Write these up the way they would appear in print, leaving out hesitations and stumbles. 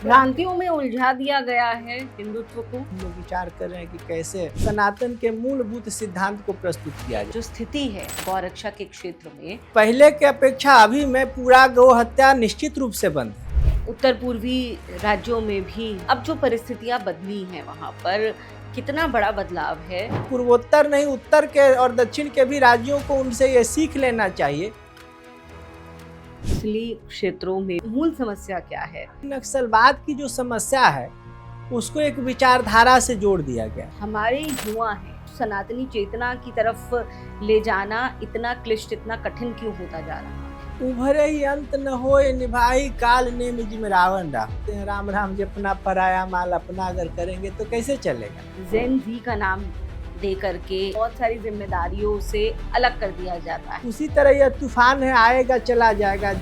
भ्रांतियों में उलझा दिया गया है हिंदुत्व को। हम लोग विचार कर रहे हैं कि कैसे सनातन के मूलभूत सिद्धांत को प्रस्तुत किया जाए। जो स्थिति है गौरक्षा के क्षेत्र में, पहले के अपेक्षा अभी में पूरा गौ हत्या निश्चित रूप से बंद है। उत्तर पूर्वी राज्यों में भी अब जो परिस्थितियां बदली हैं, वहां पर कितना बड़ा बदलाव है। पूर्वोत्तर नहीं, उत्तर के और दक्षिण के भी राज्यों को उनसे ये सीख लेना चाहिए। नक्सली क्षेत्रों में मूल समस्या क्या है? नक्सलवाद की जो समस्या है उसको एक विचारधारा से जोड़ दिया गया। हमारे युवा हैं, सनातनी चेतना की तरफ ले जाना इतना क्लिष्ट, इतना कठिन क्यों होता जा रहा है? उभरे ही अंत न होए निभाई काल नेम जिम रावण राम। राम राम जपना पराया माल अपना अगर करेंगे तो कैसे चलेगा। जेन जी का नाम दे करके बहुत सारी जिम्मेदारियों से अलग कर दिया जाता है। उसी तरह यह तूफान है, आएगा चला जाएगा।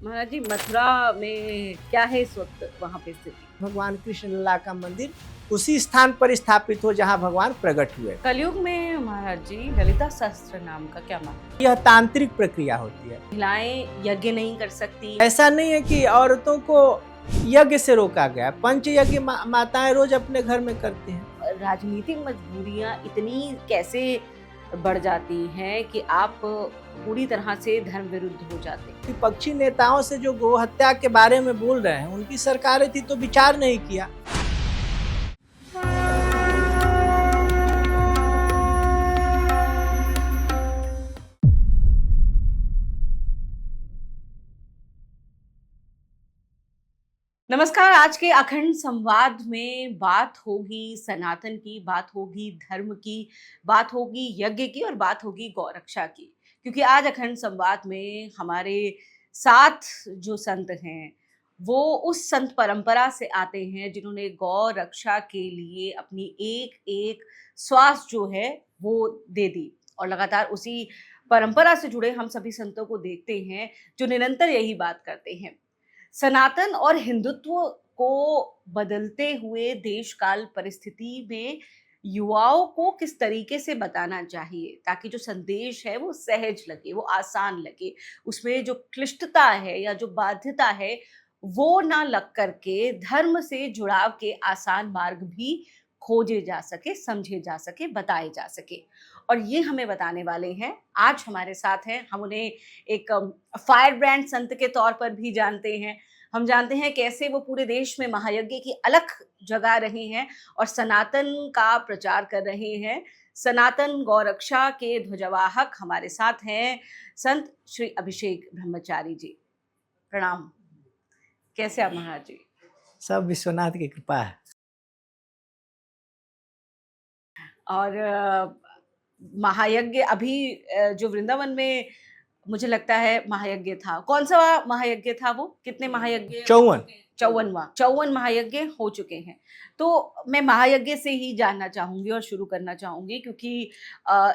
महाराज जी, मथुरा में क्या है इस वक्त वहाँ पे स्थिति? भगवान कृष्ण लला का मंदिर उसी स्थान पर स्थापित हो जहां भगवान प्रकट हुए। कलयुग में महाराज जी ललिता सहस्त्र नाम का क्या मतलब? यह तांत्रिक प्रक्रिया होती है। महिलाएं यज्ञ नहीं कर सकती? ऐसा नहीं है कि औरतों को यज्ञ से रोका गया। पंच यज्ञ माताएं रोज अपने घर में करती हैं। राजनीतिक मजबूरियां इतनी कैसे बढ़ जाती हैं कि आप पूरी तरह से धर्म विरुद्ध हो जाते हैं? विपक्षी नेताओं से जो गौ हत्या के बारे में बोल रहे हैं, उनकी सरकारें थी तो विचार नहीं किया। नमस्कार। आज के अखंड संवाद में बात होगी सनातन की, बात होगी धर्म की, बात होगी यज्ञ की और बात होगी गौरक्षा की। क्योंकि आज अखंड संवाद में हमारे साथ जो संत हैं वो उस संत परंपरा से आते हैं जिन्होंने गौ रक्षा के लिए अपनी एक एक श्वास जो है वो दे दी, और लगातार उसी परंपरा से जुड़े हम सभी संतों को देखते हैं जो निरंतर यही बात करते हैं। सनातन और हिंदुत्व को बदलते हुए देश काल परिस्थिति में युवाओं को किस तरीके से बताना चाहिए ताकि जो संदेश है वो सहज लगे, वो आसान लगे, उसमें जो क्लिष्टता है या जो बाध्यता है वो ना लग करके धर्म से जुड़ाव के आसान मार्ग भी खोजे जा सके, समझे जा सके, बताए जा सके। और ये हमें बताने वाले हैं, आज हमारे साथ हैं। हम उन्हें एक फायर ब्रांड संत के तौर पर भी जानते हैं। हम जानते हैं कैसे वो पूरे देश में महायज्ञ की अलख जगा रहे हैं और सनातन का प्रचार कर रहे हैं। सनातन गौरक्षा के ध्वजवाहक हमारे साथ हैं संत श्री अभिषेक ब्रह्मचारी जी। प्रणाम। कैसे आप महाराज जी? सब विश्वनाथ की कृपा है। और महायज्ञ अभी जो वृंदावन में मुझे लगता है महायज्ञ था, कौन सा महायज्ञ था वो? कितने महायज्ञ? 54 महायज्ञ हो चुके हैं। तो मैं महायज्ञ से ही जानना चाहूंगी और शुरू करना चाहूंगी, क्योंकि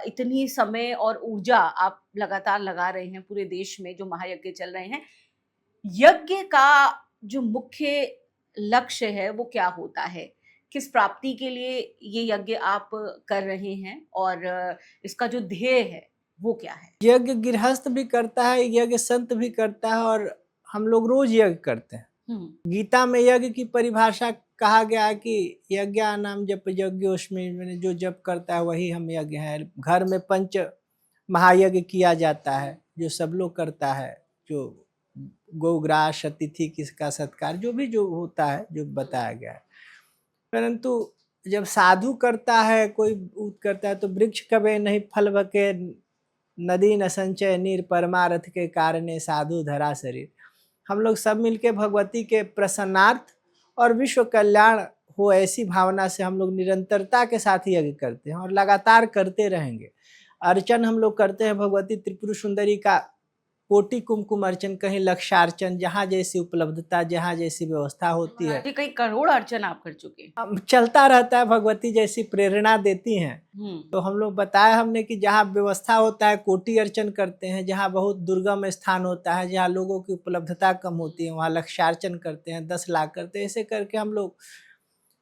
इतनी समय और ऊर्जा आप लगातार लगा रहे हैं पूरे देश में जो महायज्ञ चल रहे हैं। यज्ञ का जो मुख्य लक्ष्य है वो क्या होता है? किस प्राप्ति के लिए ये यज्ञ आप कर रहे हैं और इसका जो ध्येय है वो क्या है? यज्ञ गृहस्थ भी करता है, यज्ञ संत भी करता है, और हम लोग रोज यज्ञ करते हैं। गीता में यज्ञ की परिभाषा कहा गया है कि यज्ञ नाम जप यज्ञोस्मि, मैंने जो जप करता है वही हम यज्ञ है। घर में पंच महायज्ञ किया जाता है जो सब लोग करता है, जो गौग्रास, अतिथि किसका सत्कार, जो भी जो होता है जो बताया गया है। परंतु जब साधु करता है, कोई करता है, तो वृक्ष कबे नहीं फल बके, नदी न संचय नीर, परमारथ के कारणे साधु धरा शरीर। हम लोग सब मिलके भगवती के प्रसन्नार्थ और विश्व कल्याण हो ऐसी भावना से हम लोग निरंतरता के साथ यज्ञ करते हैं और लगातार करते रहेंगे। अर्चन हम लोग करते हैं भगवती त्रिपुर सुंदरी का कोटि कुमकुम अर्चन, कहीं लक्षार्चन, जहाँ जैसी उपलब्धता, जहाँ जैसी व्यवस्था होती है। कई करोड़ अर्चन आप कर चुके हैं। चलता रहता है, भगवती जैसी प्रेरणा देती हैं। तो हम लोग बताया हमने कि जहाँ व्यवस्था होता है कोटि अर्चन करते हैं, जहाँ बहुत दुर्गम स्थान होता है, जहाँ लोगों की उपलब्धता कम होती है, वहाँ लक्षार्चन करते हैं, 10 लाख करते हैं। ऐसे करके हम लोग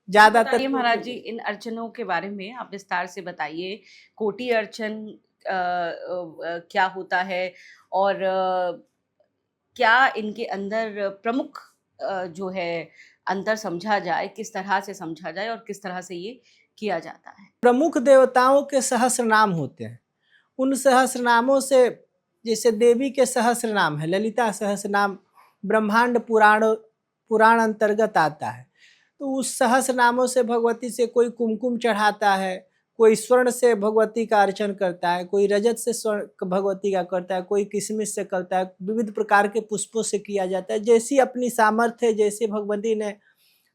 ज्यादातर। महाराज जी, इन अर्चनों के बारे में आप विस्तार से बताइए। कोटि अर्चन क्या होता है और क्या इनके अंदर प्रमुख जो है अंतर समझा जाए, किस तरह से समझा जाए और किस तरह से ये किया जाता है? प्रमुख देवताओं के सहस्र नाम होते हैं। उन सहस्र नामों से, जैसे देवी के सहस्र नाम है, ललिता सहस्र नाम ब्रह्मांड पुराण अंतर्गत आता है। तो उस सहस्र नामों से भगवती से कोई कुमकुम चढ़ाता है, कोई स्वर्ण से भगवती का अर्चन करता है, कोई रजत से स्वर्ण भगवती का करता है, कोई किशमिश से करता है, विविध प्रकार के पुष्पों से किया जाता है। जैसी अपनी सामर्थ्य, जैसे भगवती ने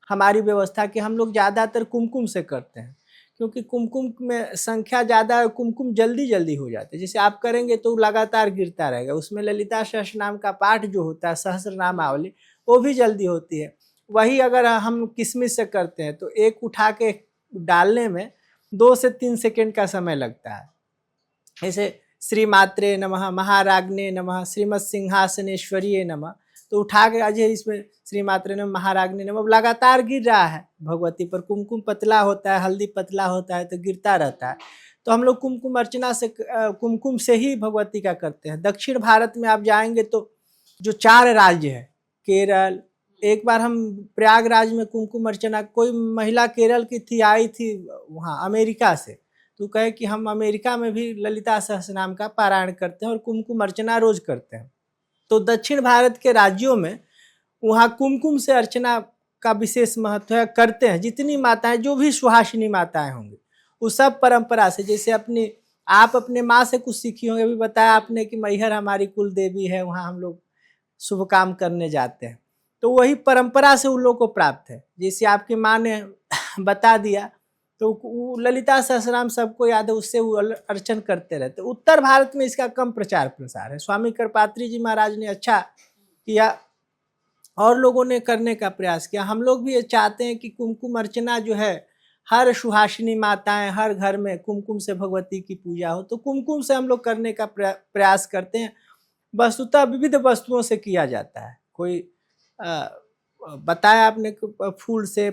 हमारी व्यवस्था की, हम लोग ज़्यादातर कुमकुम से करते हैं, क्योंकि कुमकुम में संख्या ज़्यादा है, कुमकुम जल्दी जल्दी हो जाते हैं। जैसे आप करेंगे तो लगातार गिरता रहेगा। उसमें ललिता सहस्र नाम का पाठ जो होता है, सहस्र नामावली, वो भी जल्दी होती है। वही अगर हम किशमिश से करते हैं तो एक उठा के डालने में 2 से 3 सेकेंड का समय लगता है। ऐसे श्री मात्रे नमः, महाराग्ने नमः, श्रीमद सिंहासनेश्वरीय नमः, तो उठा के अजय इसमें श्री मात्रे नमः, महाराग्ने नमः लगातार गिर रहा है भगवती पर। कुमकुम पतला होता है, हल्दी पतला होता है, तो गिरता रहता है। तो हम लोग कुमकुम अर्चना से, कुमकुम से ही भगवती का करते हैं। दक्षिण भारत में आप जाएंगे तो जो 4 राज्य है, केरल, एक बार हम प्रयागराज में कुमकुम अर्चना, कोई महिला केरल की थी, आई थी वहाँ अमेरिका से, तो कहे कि हम अमेरिका में भी ललिता सहस्रनाम का पारायण करते हैं और कुमकुम अर्चना रोज करते हैं। तो दक्षिण भारत के राज्यों में वहाँ कुमकुम से अर्चना का विशेष महत्व है, करते हैं। जितनी माताएं, जो भी सुहासिनी माताएं होंगी, वो सब परंपरा से, जैसे आप अपने माँ से कुछ सीखी होंगे, अभी बताया आपने कि मैहर हमारी कुल देवी है, वहाँ हम लोग शुभ काम करने जाते हैं, तो वही परंपरा से उन लोगों को प्राप्त है। जैसे आपकी माँ ने बता दिया, तो ललिता सहस्रनाम सबको याद है, उससे वो अर्चन करते रहते। उत्तर भारत में इसका कम प्रचार प्रसार है। स्वामी कृपात्री जी महाराज ने अच्छा किया, और लोगों ने करने का प्रयास किया। हम लोग भी ये चाहते हैं कि कुमकुम अर्चना जो है, हर सुहासिनी माताएं, हर घर में कुमकुम से भगवती की पूजा हो, तो कुमकुम से हम लोग करने का प्रयास करते हैं। वस्तुतः विविध वस्तुओं से किया जाता है। कोई बताया आपने, फूल से,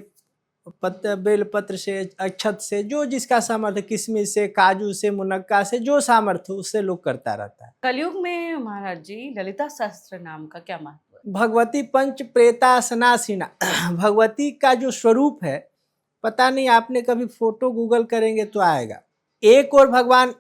बेलपत्र से, अक्षत से, जो जिसका सामर्थ्य, किशमिश से, काजू से, मुनक्का से, जो सामर्थ्य उससे लोग करता रहता है। कलयुग में महाराज जी ललिता सहस्त्र नाम का क्या महत्व है? भगवती पंच प्रेता सनासीना, भगवती का जो स्वरूप है, पता नहीं, आपने कभी फोटो गूगल करेंगे तो आएगा। एक और भगवान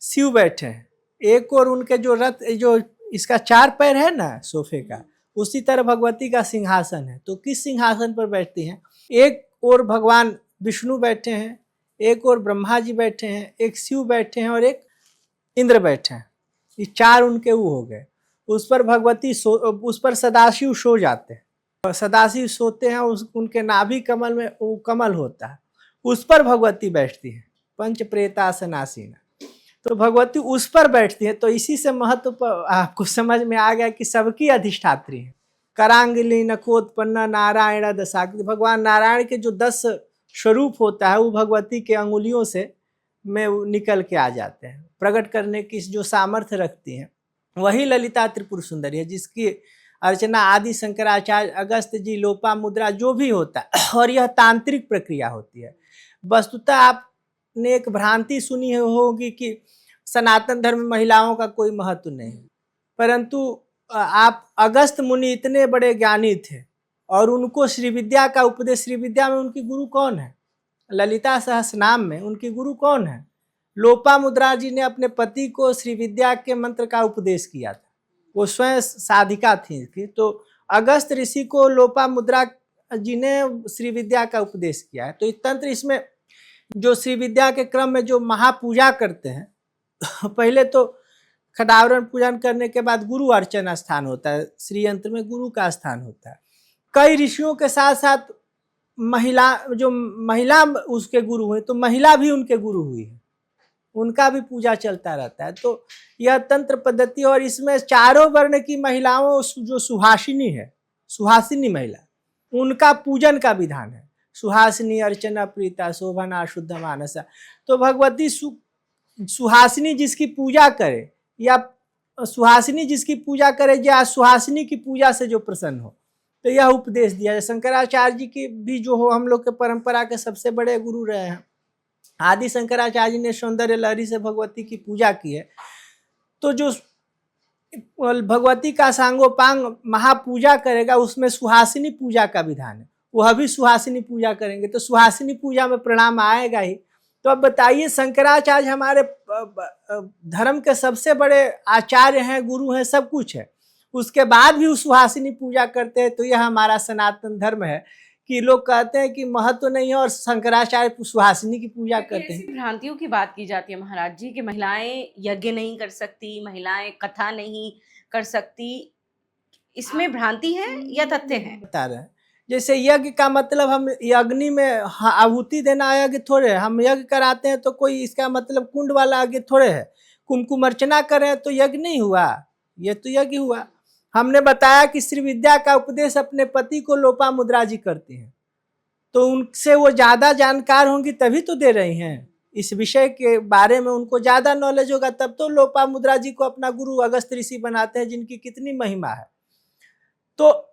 शिव बैठे हैं, एक और उनके जो रथ, जो इसका 4 पैर है ना सोफे का, उसी तरह भगवती का सिंहासन है। तो किस सिंहासन पर बैठती हैं? एक और भगवान विष्णु बैठे हैं, एक और ब्रह्मा जी बैठे हैं, एक शिव बैठे हैं और एक इंद्र बैठे हैं। ये 4 उनके वो हो गए। उस पर भगवती उस पर सदाशिव सो जाते हैं, और सदाशिव सोते हैं, उनके नाभि कमल में वो कमल होता है, उस पर भगवती बैठती है, पंच प्रेतासनासीना। तो भगवती उस पर बैठती है। तो इसी से महत्व आपको समझ में आ गया कि सबकी अधिष्ठात्री है। करांगली नखोत्पन्ना नारायण दशाक्ति, भगवान नारायण के जो 10 स्वरूप होता है, वो भगवती के अंगुलियों से में निकल के आ जाते हैं। प्रकट करने की जो सामर्थ्य रखती हैं, वही ललिता त्रिपुर सुंदरी है, जिसकी अर्चना आदि शंकराचार्य, अगस्त जी, लोपा मुद्रा, जो भी होता है, और यह तांत्रिक प्रक्रिया होती है। वस्तुतः आपने एक भ्रांति सुनी होगी कि सनातन धर्म में महिलाओं का कोई महत्व नहीं, परंतु आप, अगस्त मुनि इतने बड़े ज्ञानी थे, और उनको श्री विद्या का उपदेश, श्री विद्या में उनकी गुरु कौन है? ललिता सहस्रनाम में उनकी गुरु कौन है? लोपा मुद्रा जी ने अपने पति को श्री विद्या के मंत्र का उपदेश किया था, वो स्वयं साधिका थी। तो अगस्त ऋषि को लोपा मुद्रा जी ने श्री विद्या का उपदेश किया है। तो इस तंत्र, इसमें जो श्री विद्या के क्रम में जो महापूजा करते हैं, पहले तो खडावरण पूजन करने के बाद गुरु अर्चना स्थान होता है, श्री यंत्र में गुरु का स्थान होता है। कई ऋषियों के साथ साथ महिला उसके गुरु हुए, तो महिला भी उनके गुरु हुई है, उनका भी पूजा चलता रहता है। तो यह तंत्र पद्धति, और इसमें 4 वर्ण की महिलाओं, जो सुहासिनी महिला, उनका पूजन का विधान है। सुहासिनी, अर्चना, प्रीता, शोभना, शुद्ध मानसा। तो भगवती सुहासिनी जिसकी पूजा करे, या सुहासिनी जिसकी पूजा करे, या सुहासिनी की पूजा से जो प्रसन्न हो, तो यह उपदेश दिया है। शंकराचार्य जी की भी जो हो, हम लोग के परंपरा के सबसे बड़े गुरु रहे हैं। आदि शंकराचार्य जी ने सौंदर्य लहरी से भगवती की पूजा की है। तो जो भगवती का सांगोपांग महापूजा करेगा, उसमें सुहासिनी पूजा का विधान है। वह भी सुहासिनी पूजा करेंगे, तो सुहासिनी पूजा में प्रणाम आएगा ही। तो अब बताइए, शंकराचार्य हमारे धर्म के सबसे बड़े आचार्य हैं, गुरु हैं, सब कुछ है, उसके बाद भी वो सुहासिनी पूजा करते हैं। तो यह हमारा सनातन धर्म है कि लोग कहते हैं कि महत्व नहीं है और शंकराचार्य सुहासिनी की पूजा करते हैं। भ्रांतियों की बात की जाती है महाराज जी कि महिलाएं यज्ञ नहीं कर सकती, महिलाएं कथा नहीं कर सकती, इसमें भ्रांति है या तथ्य है? बता रहे हैं, जैसे यज्ञ का मतलब हम अग्नि में आहुति देना यज्ञ थोड़े है। हम यज्ञ कराते हैं तो कोई इसका मतलब कुंड वाला यज्ञ थोड़े है। कुमकुम अर्चना करें तो यज्ञ नहीं हुआ, ये तो यज्ञ हुआ। हमने बताया कि श्री विद्या का उपदेश अपने पति को लोपामुद्रा जी करती हैं, तो उनसे वो ज्यादा जानकार होंगी तभी तो दे रही हैं। इस विषय के बारे में उनको ज्यादा नॉलेज होगा, तब तो लोपामुद्रा जी को अपना गुरु अगस्त ऋषि बनाते हैं, जिनकी कितनी महिमा है। तो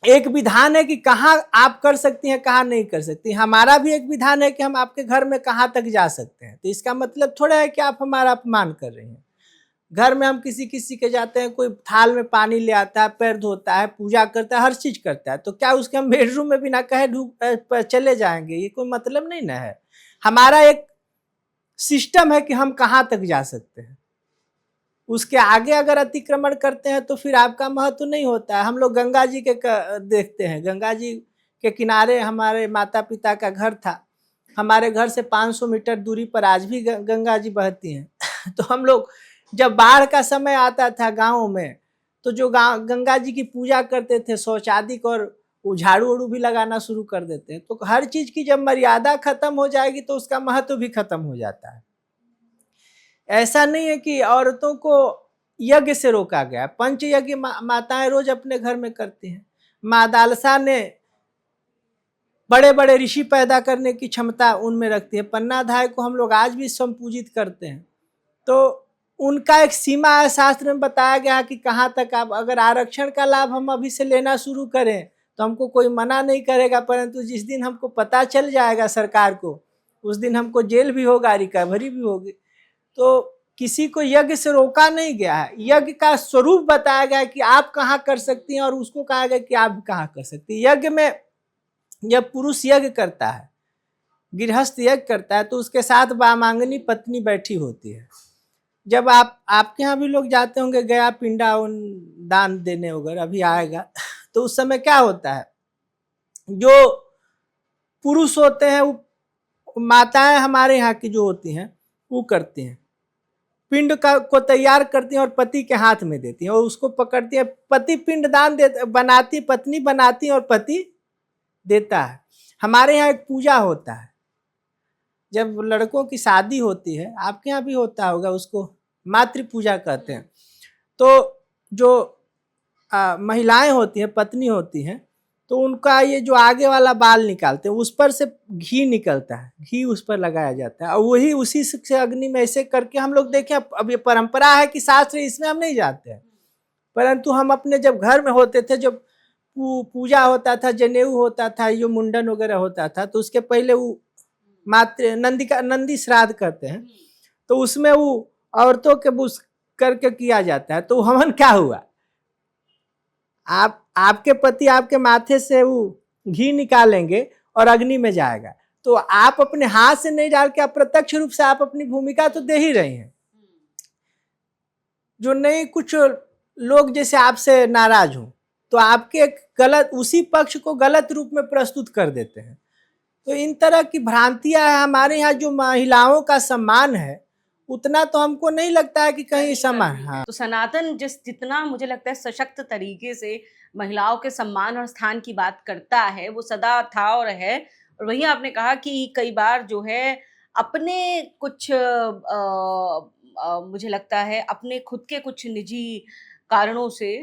एक विधान है कि कहाँ आप कर सकती हैं, कहाँ नहीं कर सकती। हमारा भी एक विधान है कि हम आपके घर में कहाँ तक जा सकते हैं। तो इसका मतलब थोड़ा है कि आप हमारा अपमान कर रही हैं। घर में हम किसी किसी के जाते हैं, कोई थाल में पानी ले आता है, पैर धोता है, पूजा करता है, हर चीज करता है, तो क्या उसके हम बेडरूम में बिना कहे चले जाएंगे? ये कोई मतलब नहीं ना है। हमारा एक सिस्टम है कि हम कहाँ तक जा सकते हैं, उसके आगे अगर अतिक्रमण करते हैं तो फिर आपका महत्व नहीं होता है। हम लोग गंगा जी के देखते हैं, गंगा जी के किनारे हमारे माता पिता का घर था। हमारे घर से 500 मीटर दूरी पर आज भी गंगा जी बहती हैं। तो हम लोग जब बाढ़ का समय आता था गाँव में, तो जो गंगा जी की पूजा करते थे, शौचादिक और वो झाड़ू उड़ू भी लगाना शुरू कर देते हैं। तो हर चीज की जब मर्यादा खत्म हो जाएगी तो उसका महत्व भी खत्म हो जाता है। ऐसा नहीं है कि औरतों को यज्ञ से रोका गया। पंच यज्ञ माताएं रोज अपने घर में करती हैं। माँ दालसा ने बड़े बड़े ऋषि पैदा करने की क्षमता उनमें रखती है। पन्नाधाय को हम लोग आज भी संपूजित करते हैं। तो उनका एक सीमा है, शास्त्र में बताया गया कि कहाँ तक आप अगर आरक्षण का लाभ हम अभी से लेना शुरू करें तो हमको कोई मना नहीं करेगा, परंतु जिस दिन हमको पता चल जाएगा सरकार को, उस दिन हमको जेल भी होगा, रिकवरी भी होगी। तो किसी को यज्ञ से रोका नहीं गया है। यज्ञ का स्वरूप बताया गया कि आप कहाँ कर सकती हैं और उसको कहा गया कि आप कहाँ कर सकती हैं। यज्ञ में जब पुरुष यज्ञ करता है, गृहस्थ यज्ञ करता है, तो उसके साथ वामांगनी पत्नी बैठी होती है। जब आपके यहाँ भी लोग जाते होंगे गया पिंडा दान देने वगैरह, अभी आएगा, तो उस समय क्या होता है, जो पुरुष होते हैं वो माताएं हमारे यहाँ की जो होती हैं वो करती हैं, पिंड को तैयार करती हैं और पति के हाथ में देती हैं और उसको पकड़ती है। पति पिंड दान बनाती, पत्नी बनाती और पति देता है। हमारे यहाँ एक पूजा होता है, जब लड़कों की शादी होती है, आपके यहाँ भी होता होगा, उसको मातृ पूजा कहते हैं। तो जो महिलाएं होती हैं, पत्नी होती हैं, तो उनका ये जो आगे वाला बाल निकालते हैं, उस पर से घी निकलता है, घी उस पर लगाया जाता है और वही उसी से अग्नि में ऐसे करके हम लोग देखें। अब ये परंपरा है कि शास्त्र, इसमें हम नहीं जाते हैं, परंतु हम अपने जब घर में होते थे, जब पूजा होता था, जनेऊ होता था, जो मुंडन वगैरह होता था, तो उसके पहले वो नंदी श्राद्ध करते हैं, तो उसमें वो औरतों के बुस करके किया जाता है। तो हवन क्या हुआ, आपके पति आपके माथे से वो घी निकालेंगे और अग्नि में जाएगा, तो आप अपने हाथ से नहीं डाल के अप्रत्यक्ष रूप से आप अपनी भूमिका तो दे ही रहे हैं। जो नहीं, कुछ लोग जैसे आपसे नाराज हो तो आपके गलत, उसी पक्ष को गलत रूप में प्रस्तुत कर देते हैं। तो इन तरह की भ्रांतियां हैं। हमारे यहाँ जो महिलाओं का सम्मान है उतना तो हमको नहीं लगता है कि कहीं सम्मान। हाँ, तो सनातन जितना मुझे लगता है सशक्त तरीके से महिलाओं के सम्मान और स्थान की बात करता है, वो सदा था और है। और वहीं आपने कहा कि कई बार जो है अपने कुछ मुझे लगता है अपने खुद के कुछ निजी कारणों से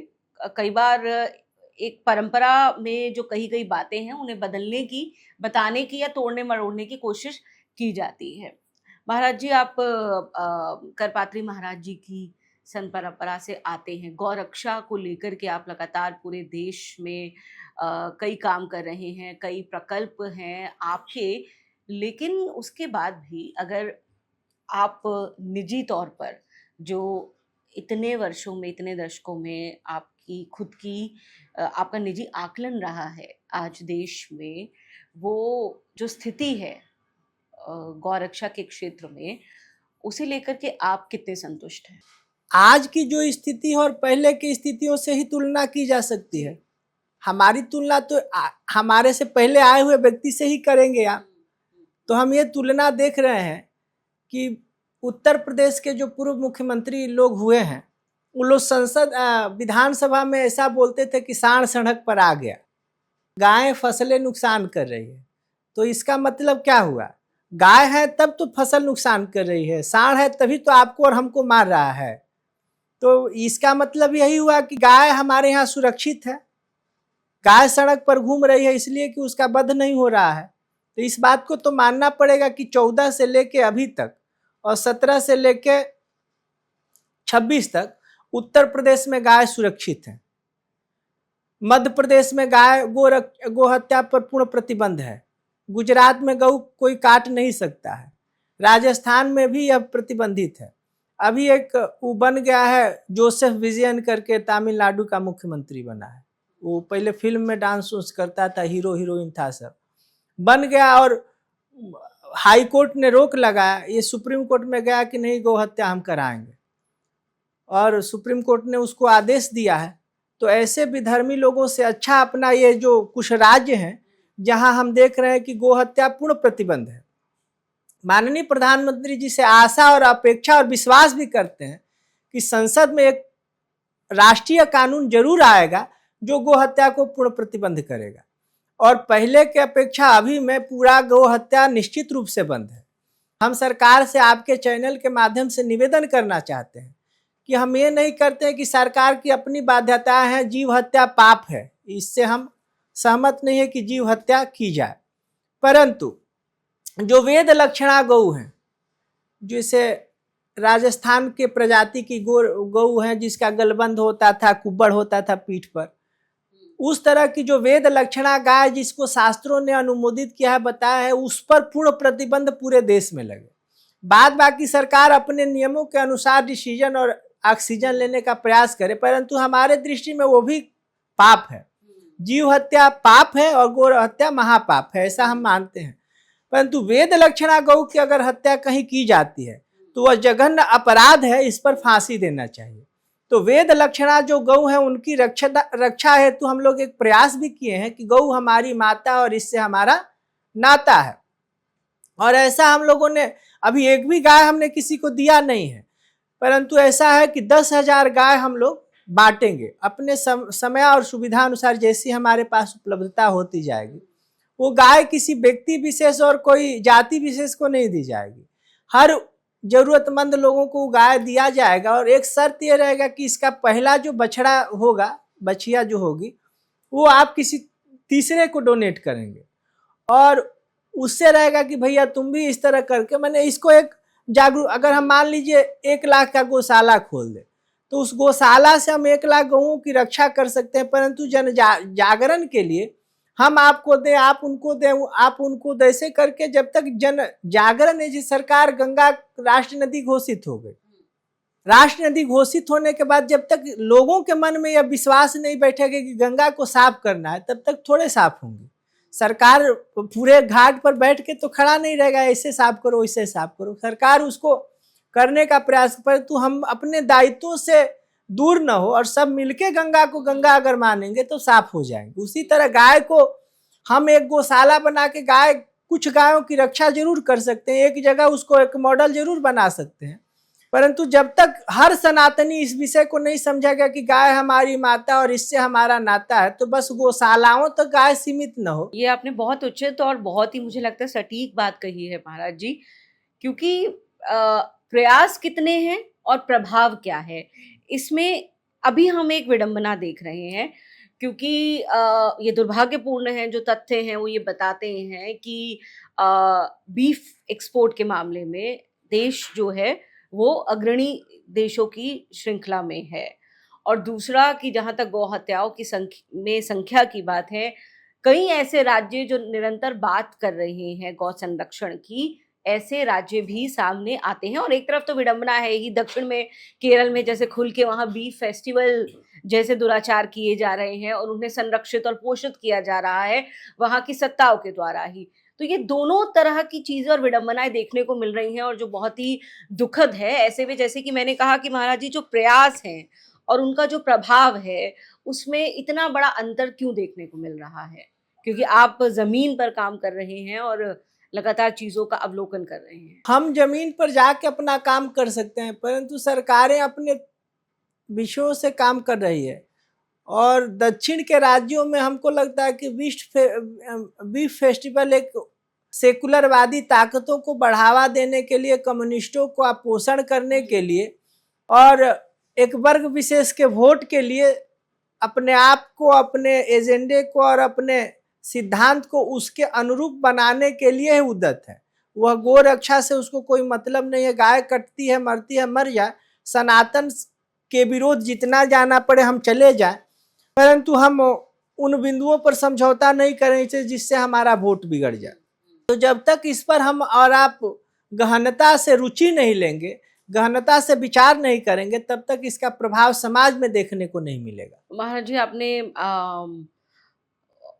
कई बार एक परंपरा में जो कही गई बातें हैं उन्हें बदलने की, बताने की या तोड़ने मरोड़ने की कोशिश की जाती है। महाराज जी, आप करपात्री महाराज जी की संत परंपरा से आते हैं, गौ रक्षा को लेकर के आप लगातार पूरे देश में कई काम कर रहे हैं, कई प्रकल्प हैं आपके, लेकिन उसके बाद भी अगर आप निजी तौर पर जो इतने वर्षों में, इतने दशकों में आपकी की खुद की आपका निजी आकलन रहा है आज देश में, वो जो स्थिति है गौरक्षा के क्षेत्र में, उसे लेकर के आप कितने संतुष्ट हैं? आज की जो स्थिति है और पहले की स्थितियों से ही तुलना की जा सकती है। हमारी तुलना तो हमारे से पहले आए हुए व्यक्ति से ही करेंगे आप। तो हम ये तुलना देख रहे हैं कि उत्तर प्रदेश के जो पूर्व मुख्यमंत्री लोग हुए हैं, वो लोग विधानसभा में ऐसा बोलते थे कि सांड सड़क पर आ गया, गायें फसलें नुकसान कर रही है। तो इसका मतलब क्या हुआ? गाय है तब तो फसल नुकसान कर रही है, सांड है तभी तो आपको और हमको मार रहा है। तो इसका मतलब यही हुआ कि गाय हमारे यहाँ सुरक्षित है, गाय सड़क पर घूम रही है इसलिए कि उसका वध नहीं हो रहा है। तो इस बात को तो मानना पड़ेगा कि 14 से लेके अभी तक और 17 से लेके 26 तक उत्तर प्रदेश में गाय सुरक्षित है। मध्य प्रदेश में गाय गो हत्या पर पूर्ण प्रतिबंध है। गुजरात में गऊ कोई काट नहीं सकता है। राजस्थान में भी यह प्रतिबंधित है। अभी एक वो बन गया है, जोसेफ विजयन करके तमिलनाडु का मुख्यमंत्री बना है। वो पहले फिल्म में डांस उस करता था, हीरो हीरोइन था, सब बन गया और हाई कोर्ट ने रोक लगाया। ये सुप्रीम कोर्ट में गया कि नहीं गौ हत्या हम कराएंगे, और सुप्रीम कोर्ट ने उसको आदेश दिया है। तो ऐसे विधर्मी लोगों से अच्छा अपना ये जो कुछ राज्य हैं जहां हम देख रहे हैं कि गौ हत्या पूर्ण प्रतिबंध है। माननीय प्रधानमंत्री जी से आशा और अपेक्षा और विश्वास भी करते हैं कि संसद में एक राष्ट्रीय कानून जरूर आएगा जो गौ हत्या को पूर्ण प्रतिबंध करेगा। और पहले के अपेक्षा अभी में पूरा गौ हत्या निश्चित रूप से बंद है। हम सरकार से आपके चैनल के माध्यम से निवेदन करना चाहते हैं कि हम ये नहीं करते हैं कि सरकार की अपनी बाध्यताएं हैं, जीव हत्या पाप है, इससे हम सहमत नहीं है कि जीव हत्या की जाए। परंतु जो वेद लक्षणा गऊ हैं, जैसे राजस्थान के प्रजाति की गऊ हैं जिसका गलबंद होता था, कुब्बड़ होता था पीठ पर, उस तरह की जो वेद लक्षणा गाय जिसको शास्त्रों ने अनुमोदित किया है, बताया है, उस पर पूर्ण प्रतिबंध पूरे देश में लगे। बाद बाकी सरकार अपने नियमों के अनुसार डिसीजन और ऑक्सीजन लेने का प्रयास करे, परंतु हमारे दृष्टि में वो भी पाप है। जीव हत्या पाप है और गौ हत्या महापाप है, ऐसा हम मानते हैं। परंतु वेद लक्षणा गौ की अगर हत्या कहीं की जाती है तो वह जघन्य अपराध है, इस पर फांसी देना चाहिए। तो वेद लक्षणा जो गौ है उनकी रक्षा हेतु हम लोग एक प्रयास भी किए हैं कि गौ हमारी माता और इससे हमारा नाता है। और ऐसा हम लोगों ने अभी एक भी गाय हमने किसी को दिया नहीं है, परंतु ऐसा है कि 10,000 गाय हम लोग बांटेंगे अपने समय और सुविधा अनुसार, जैसी हमारे पास उपलब्धता होती जाएगी। वो गाय किसी व्यक्ति विशेष और कोई जाति विशेष को नहीं दी जाएगी, हर जरूरतमंद लोगों को गाय दिया जाएगा। और एक शर्त ये रहेगा कि इसका पहला जो बछड़ा होगा, बछिया जो होगी, वो आप किसी तीसरे को डोनेट करेंगे और उससे रहेगा कि भैया तुम भी इस तरह करके, मैंने इसको एक जागरूक, अगर हम मान लीजिए 1 लाख का गौशाला खोल दे तो उस गौशाला से हम 1 लाख गौओं की रक्षा कर सकते हैं। परंतु जन जागरण के लिए हम आपको दें, आप उनको दें, आप उनको दें, ऐसे करके जब तक जन जागरण है, सरकार गंगा राष्ट्रीय नदी घोषित हो गई, राष्ट्रीय नदी घोषित होने के बाद जब तक लोगों के मन में यह विश्वास नहीं बैठेगा कि गंगा को साफ करना है, तब तक थोड़े साफ होंगे। सरकार पूरे घाट पर बैठ के तो खड़ा नहीं रहेगा, ऐसे साफ करो वैसे साफ करो, सरकार उसको करने का प्रयास, परंतु हम अपने दायित्वों से दूर न हो और सब मिलके गंगा को गंगा अगर मानेंगे तो साफ हो जाएंगे। उसी तरह गाय को हम एक गौशाला बना के गाय, कुछ गायों की रक्षा जरूर कर सकते हैं, एक जगह उसको एक मॉडल जरूर बना सकते हैं, परंतु जब तक हर सनातनी इस विषय को नहीं समझेगा कि गाय हमारी माता और इससे हमारा नाता है, तो बस गौशालाओं तक गाय सीमित न हो। ये आपने बहुत उचित और बहुत ही मुझे लगता है सटीक बात कही है महाराज जी, क्योंकि प्रयास कितने हैं और प्रभाव क्या है, इसमें अभी हम एक विडंबना देख रहे हैं। क्योंकि ये दुर्भाग्यपूर्ण है, जो तथ्य हैं वो ये बताते हैं कि बीफ एक्सपोर्ट के मामले में देश जो है वो अग्रणी देशों की श्रृंखला में है। और दूसरा कि जहाँ तक गौ हत्याओं की संख्या की बात है, कई ऐसे राज्य जो निरंतर बात कर रहे हैं गौ संरक्षण की, ऐसे राज्य भी सामने आते हैं। और एक तरफ तो विडंबना है ही, दक्षिण में केरल में जैसे खुल के वहाँ बीफ फेस्टिवल जैसे दुराचार किए जा रहे हैं और उन्हें संरक्षित और पोषित किया जा रहा है वहाँ की सत्ताओं के द्वारा ही। तो ये दोनों तरह की चीजें और विडंबनाएं देखने को मिल रही हैं और जो बहुत ही दुखद है। ऐसे में जैसे कि मैंने कहा कि महाराज जी जो प्रयास हैं और उनका जो प्रभाव है उसमें इतना बड़ा अंतर क्यों देखने को मिल रहा है? क्योंकि आप जमीन पर काम कर रहे हैं और लगातार चीजों का अवलोकन कर रहे हैं। हम जमीन पर जाके अपना काम कर सकते हैं, परंतु सरकारें अपने विषयों से काम कर रही है। और दक्षिण के राज्यों में हमको लगता है कि बीफ फेस्टिवल एक सेकुलरवादी ताकतों को बढ़ावा देने के लिए, कम्युनिस्टों को अपोषण करने के लिए और एक वर्ग विशेष के वोट के लिए अपने आप को, अपने एजेंडे को और अपने सिद्धांत को उसके अनुरूप बनाने के लिए ही उद्यत है। वह गो रक्षा से उसको कोई मतलब नहीं है, गाय कटती है, मरती है, मर जाए, सनातन के विरोध जितना जाना पड़े हम चले जाए, परंतु हम उन बिंदुओं पर समझौता नहीं करेंगे जिससे हमारा वोट बिगड़ जाए। तो जब तक इस पर हम और आप गहनता से रुचि नहीं लेंगे, गहनता से विचार नहीं करेंगे, तब तक इसका प्रभाव समाज में देखने को नहीं मिलेगा। महाराज जी, आपने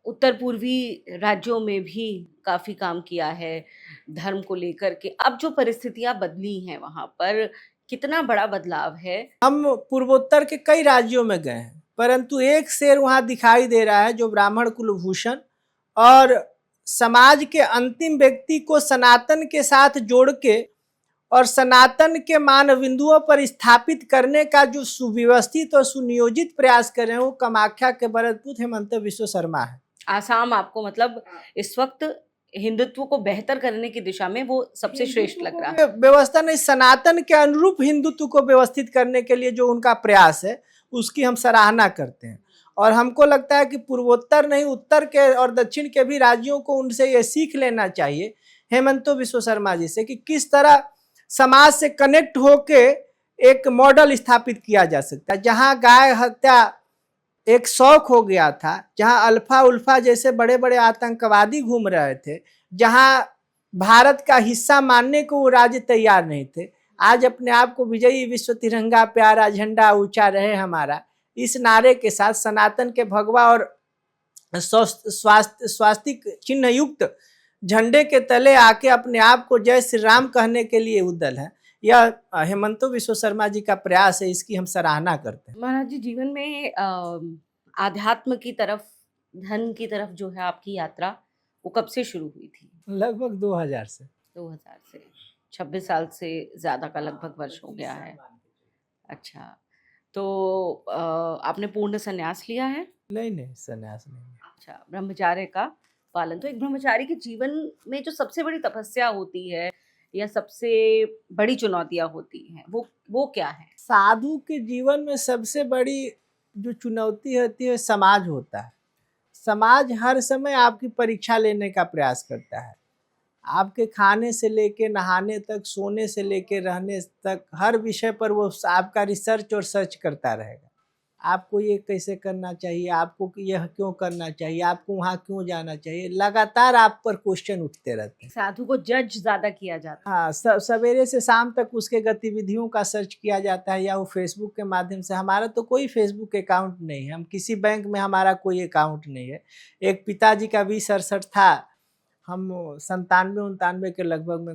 उत्तर पूर्वी राज्यों में भी काफी काम किया है धर्म को लेकर के। अब जो परिस्थितियां बदली हैं वहां पर कितना बड़ा बदलाव है? हम पूर्वोत्तर के कई राज्यों में गए हैं, परंतु एक शेर वहां दिखाई दे रहा है जो ब्राह्मण कुलभूषण और समाज के अंतिम व्यक्ति को सनातन के साथ जोड़ के और सनातन के मान बिंदुओं पर स्थापित करने का जो सुव्यवस्थित और सुनियोजित प्रयास कर रहे हैं वो कामाख्या के भरतपुत्र हेमंत बिश्व शर्मा है। आसाम आपको मतलब इस वक्त हिंदुत्व को बेहतर करने की दिशा में वो सबसे श्रेष्ठ लग रहा है। व्यवस्था नहीं, सनातन के अनुरूप हिंदुत्व को व्यवस्थित करने के लिए जो उनका प्रयास है उसकी हम सराहना करते हैं। और हमको लगता है कि पूर्वोत्तर नहीं, उत्तर के और दक्षिण के भी राज्यों को उनसे ये सीख लेना चाहिए हेमंतो बिश्व शर्मा जी से कि किस तरह समाज से कनेक्ट होके एक मॉडल स्थापित किया जा सकता है। जहां गाय हत्या एक शौक हो गया था, जहां अल्फा उल्फा जैसे बड़े बड़े आतंकवादी घूम रहे थे, जहां भारत का हिस्सा मानने को वो राज्य तैयार नहीं थे, आज अपने आप को विजयी विश्व तिरंगा प्यारा झंडा ऊंचा रहे हमारा, इस नारे के साथ सनातन के भगवा और स्वास्तिक चिन्ह युक्त झंडे के तले आके अपने आप को जय श्री राम कहने के लिए उद्दल है। यह हेमंतो बिश्व शर्मा जी का प्रयास है, इसकी हम सराहना करते हैं। महाराज जी, जीवन में आध्यात्म की तरफ, धन की तरफ जो है आपकी यात्रा वो कब से शुरू हुई थी? लगभग 2000 से। 2000 से 26 साल से ज्यादा का लगभग वर्ष हो गया है। अच्छा, तो आपने पूर्ण संन्यास लिया है? नहीं, संन्यास नहीं। अच्छा, ब्रह्मचार्य का पालन। तो एक ब्रह्मचारी के जीवन में जो सबसे बड़ी तपस्या होती है या सबसे बड़ी चुनौतियां होती हैं वो क्या है? साधु के जीवन में सबसे बड़ी जो चुनौती होती है समाज होता है। समाज हर समय आपकी परीक्षा लेने का प्रयास करता है। आपके खाने से लेके नहाने तक, सोने से लेके रहने तक, हर विषय पर वो आपका रिसर्च और सर्च करता रहेगा। आपको ये कैसे करना चाहिए, आपको यह क्यों करना चाहिए, आपको वहाँ क्यों जाना चाहिए, लगातार आप पर क्वेश्चन उठते रहते हैं। साधु को जज ज्यादा किया जाता है। हाँ, सवेरे से शाम तक उसके गतिविधियों का सर्च किया जाता है, या वो फेसबुक के माध्यम से। हमारा तो कोई फेसबुक अकाउंट नहीं है, हम किसी बैंक में हमारा कोई अकाउंट नहीं है। एक पिताजी का 20-68 था, हम 97-99 के लगभग में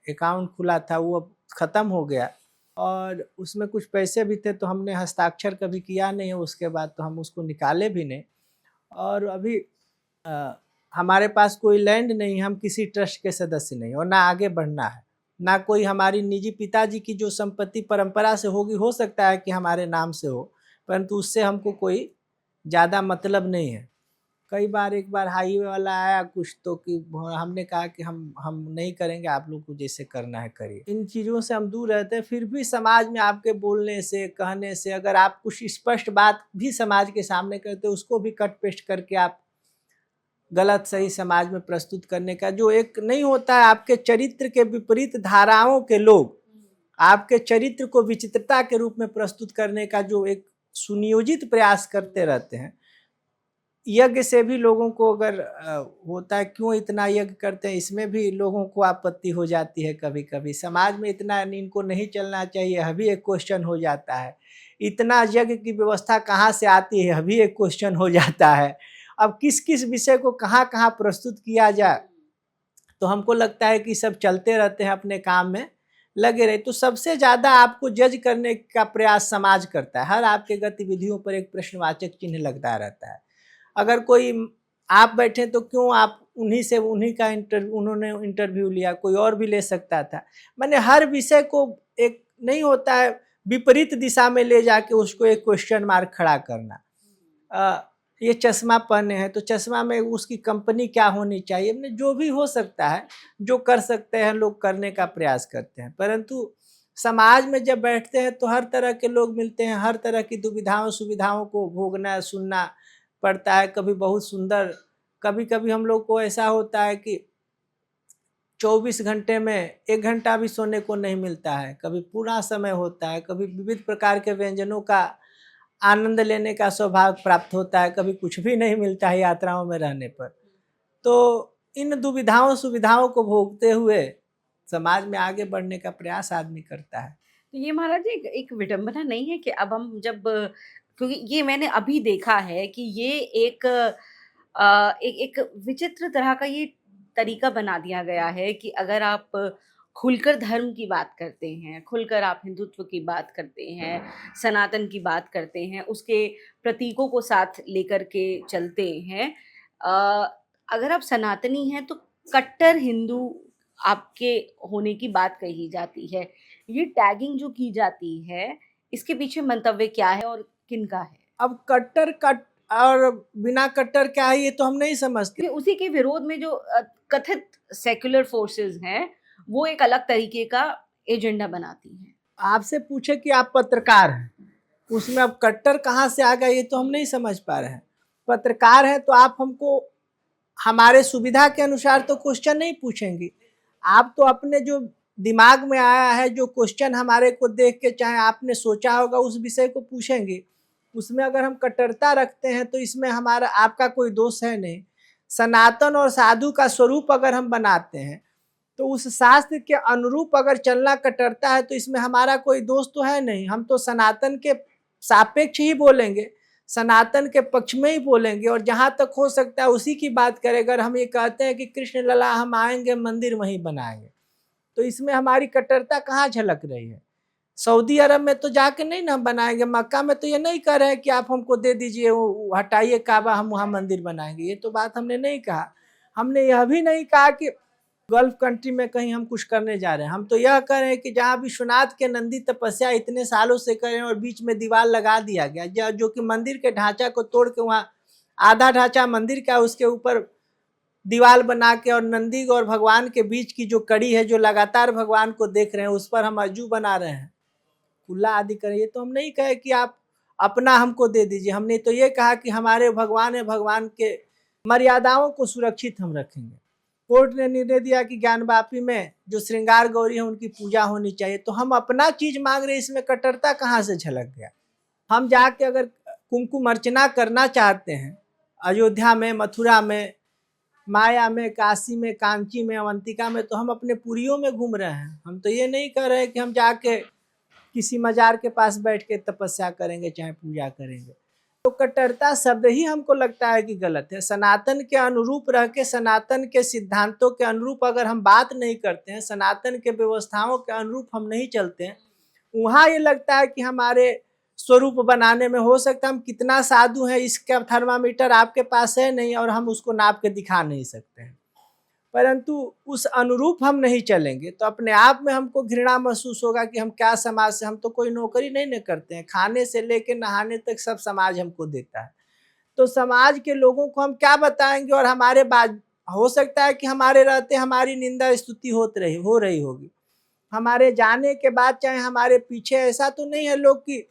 अकाउंट खुला था, वो अब ख़त्म हो गया और उसमें कुछ पैसे भी थे तो हमने हस्ताक्षर कभी किया नहीं है, उसके बाद तो हम उसको निकाले भी नहीं। और अभी हमारे पास कोई लैंड नहीं, हम किसी ट्रस्ट के सदस्य नहीं, और ना आगे बढ़ना है, ना कोई हमारी निजी पिताजी की जो संपत्ति परंपरा से होगी, हो सकता है कि हमारे नाम से हो, परंतु उससे हमको कोई ज़्यादा मतलब नहीं है। कई बार एक बार हाईवे वाला आया कुछ तो कि हमने कहा कि हम नहीं करेंगे, आप लोग को जैसे करना है करिए। इन चीज़ों से हम दूर रहते हैं। फिर भी समाज में आपके बोलने से, कहने से, अगर आप कुछ स्पष्ट बात भी समाज के सामने करते उसको भी कट पेस्ट करके आप गलत सही समाज में प्रस्तुत करने का जो एक नहीं होता है, आपके चरित्र के विपरीत धाराओं के लोग आपके चरित्र को विचित्रता के रूप में प्रस्तुत करने का जो एक सुनियोजित प्रयास करते रहते हैं, यज्ञ से भी लोगों को अगर होता है क्यों इतना यज्ञ करते हैं, इसमें भी लोगों को आपत्ति हो जाती है। कभी कभी समाज में इतना इनको नहीं चलना चाहिए, यह भी एक क्वेश्चन हो जाता है। इतना यज्ञ की व्यवस्था कहाँ से आती है, यह भी एक क्वेश्चन हो जाता है। अब किस किस विषय को कहाँ कहाँ प्रस्तुत किया जाए, तो हमको लगता है कि सब चलते रहते हैं, अपने काम में लगे रहे। तो सबसे ज़्यादा आपको जज करने का प्रयास समाज करता है। हर आपके गतिविधियों पर एक प्रश्नवाचक चिन्ह लगता रहता है। अगर कोई आप बैठे तो क्यों आप उन्हीं का उन्होंने इंटरव्यू लिया, कोई और भी ले सकता था। मैंने हर विषय को एक नहीं होता है विपरीत दिशा में ले जाके उसको एक क्वेश्चन मार्क खड़ा करना। ये चश्मा पहने हैं तो चश्मा में उसकी कंपनी क्या होनी चाहिए, मैंने जो भी हो सकता है, जो कर सकते हैं लोग करने का प्रयास करते हैं। परंतु समाज में जब बैठते हैं तो हर तरह के लोग मिलते हैं, हर तरह की दुविधाओं सुविधाओं को भोगना सुनना पड़ता है। कभी बहुत सुंदर, कभी कभी हम लोग को ऐसा होता है कि 24 घंटे में 1 घंटा भी सोने को नहीं मिलता है। कभी पूरा समय होता है, कभी विविध प्रकार के व्यंजनों का आनंद लेने का सौभाग्य प्राप्त होता है, कभी कुछ भी नहीं मिलता है यात्राओं में रहने पर। तो इन दुविधाओं सुविधाओं को भोगते हुए समाज में आगे बढ़ने का प्रयास आदमी करता है। तो ये महाराज जी एक विडंबना नहीं है कि अब हम जब, क्योंकि ये मैंने अभी देखा है कि ये एक विचित्र तरह का ये तरीका बना दिया गया है कि अगर आप खुलकर धर्म की बात करते हैं, खुलकर आप हिंदुत्व की बात करते हैं, सनातन की बात करते हैं, उसके प्रतीकों को साथ लेकर के चलते हैं, अगर आप सनातनी हैं तो कट्टर हिंदू आपके होने की बात कही जाती है। ये टैगिंग जो की जाती है, इसके पीछे मंतव्य क्या है और किनका है? अब कट्टर कट और बिना कट्टर क्या है ये तो हम नहीं समझते। उसी के विरोध में जो कथित सेक्युलर फोर्सेस हैं, वो एक अलग तरीके का एजेंडा बनाती हैं। आपसे पूछे कि आप पत्रकार हैं, उसमें अब कट्टर कहाँ से आ गया ये तो हम नहीं समझ पा रहे हैं। पत्रकार हैं तो आप हमको हमारे सुविधा के अनुसार तो क्वेश्चन नहीं पूछेंगे। आप तो अपने जो दिमाग में आया है, जो क्वेश्चन हमारे को देख के चाहे आपने सोचा होगा उस विषय को पूछेंगे। उसमें अगर हम कट्टरता रखते हैं तो इसमें हमारा आपका कोई दोष है नहीं। सनातन और साधु का स्वरूप अगर हम बनाते हैं तो उस शास्त्र के अनुरूप अगर चलना कट्टरता है तो इसमें हमारा कोई दोष तो है नहीं। हम तो सनातन के सापेक्ष ही बोलेंगे, सनातन के पक्ष में ही बोलेंगे और जहाँ तक हो सकता है उसी की बात करें। अगर हम ये कहते हैं कि कृष्ण लला हम आएंगे मंदिर वहीं बनाएंगे, तो इसमें हमारी कट्टरता कहाँ झलक रही है? सऊदी अरब में तो जाके नहीं ना बनाएंगे, मक्का में तो ये नहीं कह रहे हैं कि आप हमको दे दीजिए, वो हटाइए काबा, हम वहाँ मंदिर बनाएंगे। ये तो बात हमने नहीं कहा। हमने यह भी नहीं कहा कि गल्फ कंट्री में कहीं हम कुछ करने जा रहे हैं। हम तो यह कह रहे हैं कि जहाँ विश्वनाथ के नंदी तपस्या इतने सालों से कर रहे हैं और बीच में दीवार लगा दिया गया जो कि मंदिर के ढांचा को तोड़ के वहाँ आधा ढांचा मंदिर का उसके ऊपर दीवार बना के और नंदी और भगवान के बीच की जो कड़ी है जो लगातार भगवान को देख रहे हैं उस पर हम अजू बना रहे हैं, कुल्ला आदि करें। ये तो हम नहीं कहे कि आप अपना हमको दे दीजिए। हमने तो ये कहा कि हमारे भगवान है, भगवान के मर्यादाओं को सुरक्षित हम रखेंगे। कोर्ट ने निर्णय दिया कि ज्ञानवापी में जो श्रृंगार गौरी है उनकी पूजा होनी चाहिए, तो हम अपना चीज मांग रहे, इसमें कट्टरता कहाँ से झलक गया? हम जाके अगर कुमकुम अर्चना करना चाहते हैं अयोध्या में, मथुरा में, माया में, काशी में, कांची में, अवंतिका में, तो हम अपने पुरियों में घूम रहे हैं। हम तो ये नहीं कर रहे कि हम जाके किसी मजार के पास बैठ के तपस्या करेंगे चाहे पूजा करेंगे। तो कट्टरता शब्द ही हमको लगता है कि गलत है। सनातन के अनुरूप रह के, सनातन के सिद्धांतों के अनुरूप अगर हम बात नहीं करते हैं, सनातन के व्यवस्थाओं के अनुरूप हम नहीं चलते हैं, वहाँ ये लगता है कि हमारे स्वरूप बनाने में हो सकता है हम कितना साधु हैं इसका थर्मामीटर आपके पास है नहीं और हम उसको नाप के दिखा नहीं सकते हैं। परंतु उस अनुरूप हम नहीं चलेंगे तो अपने आप में हमको घृणा महसूस होगा कि हम क्या समाज से, हम तो कोई नौकरी नहीं करते हैं, खाने से लेके नहाने तक सब समाज हमको देता है। तो समाज के लोगों को हम क्या बताएंगे? और हमारे बाद हो सकता है कि हमारे रहते हमारी निंदा स्तुति हो रही होगी, हमारे जाने के बाद चाहे हमारे पीछे ऐसा तो नहीं है लोग कि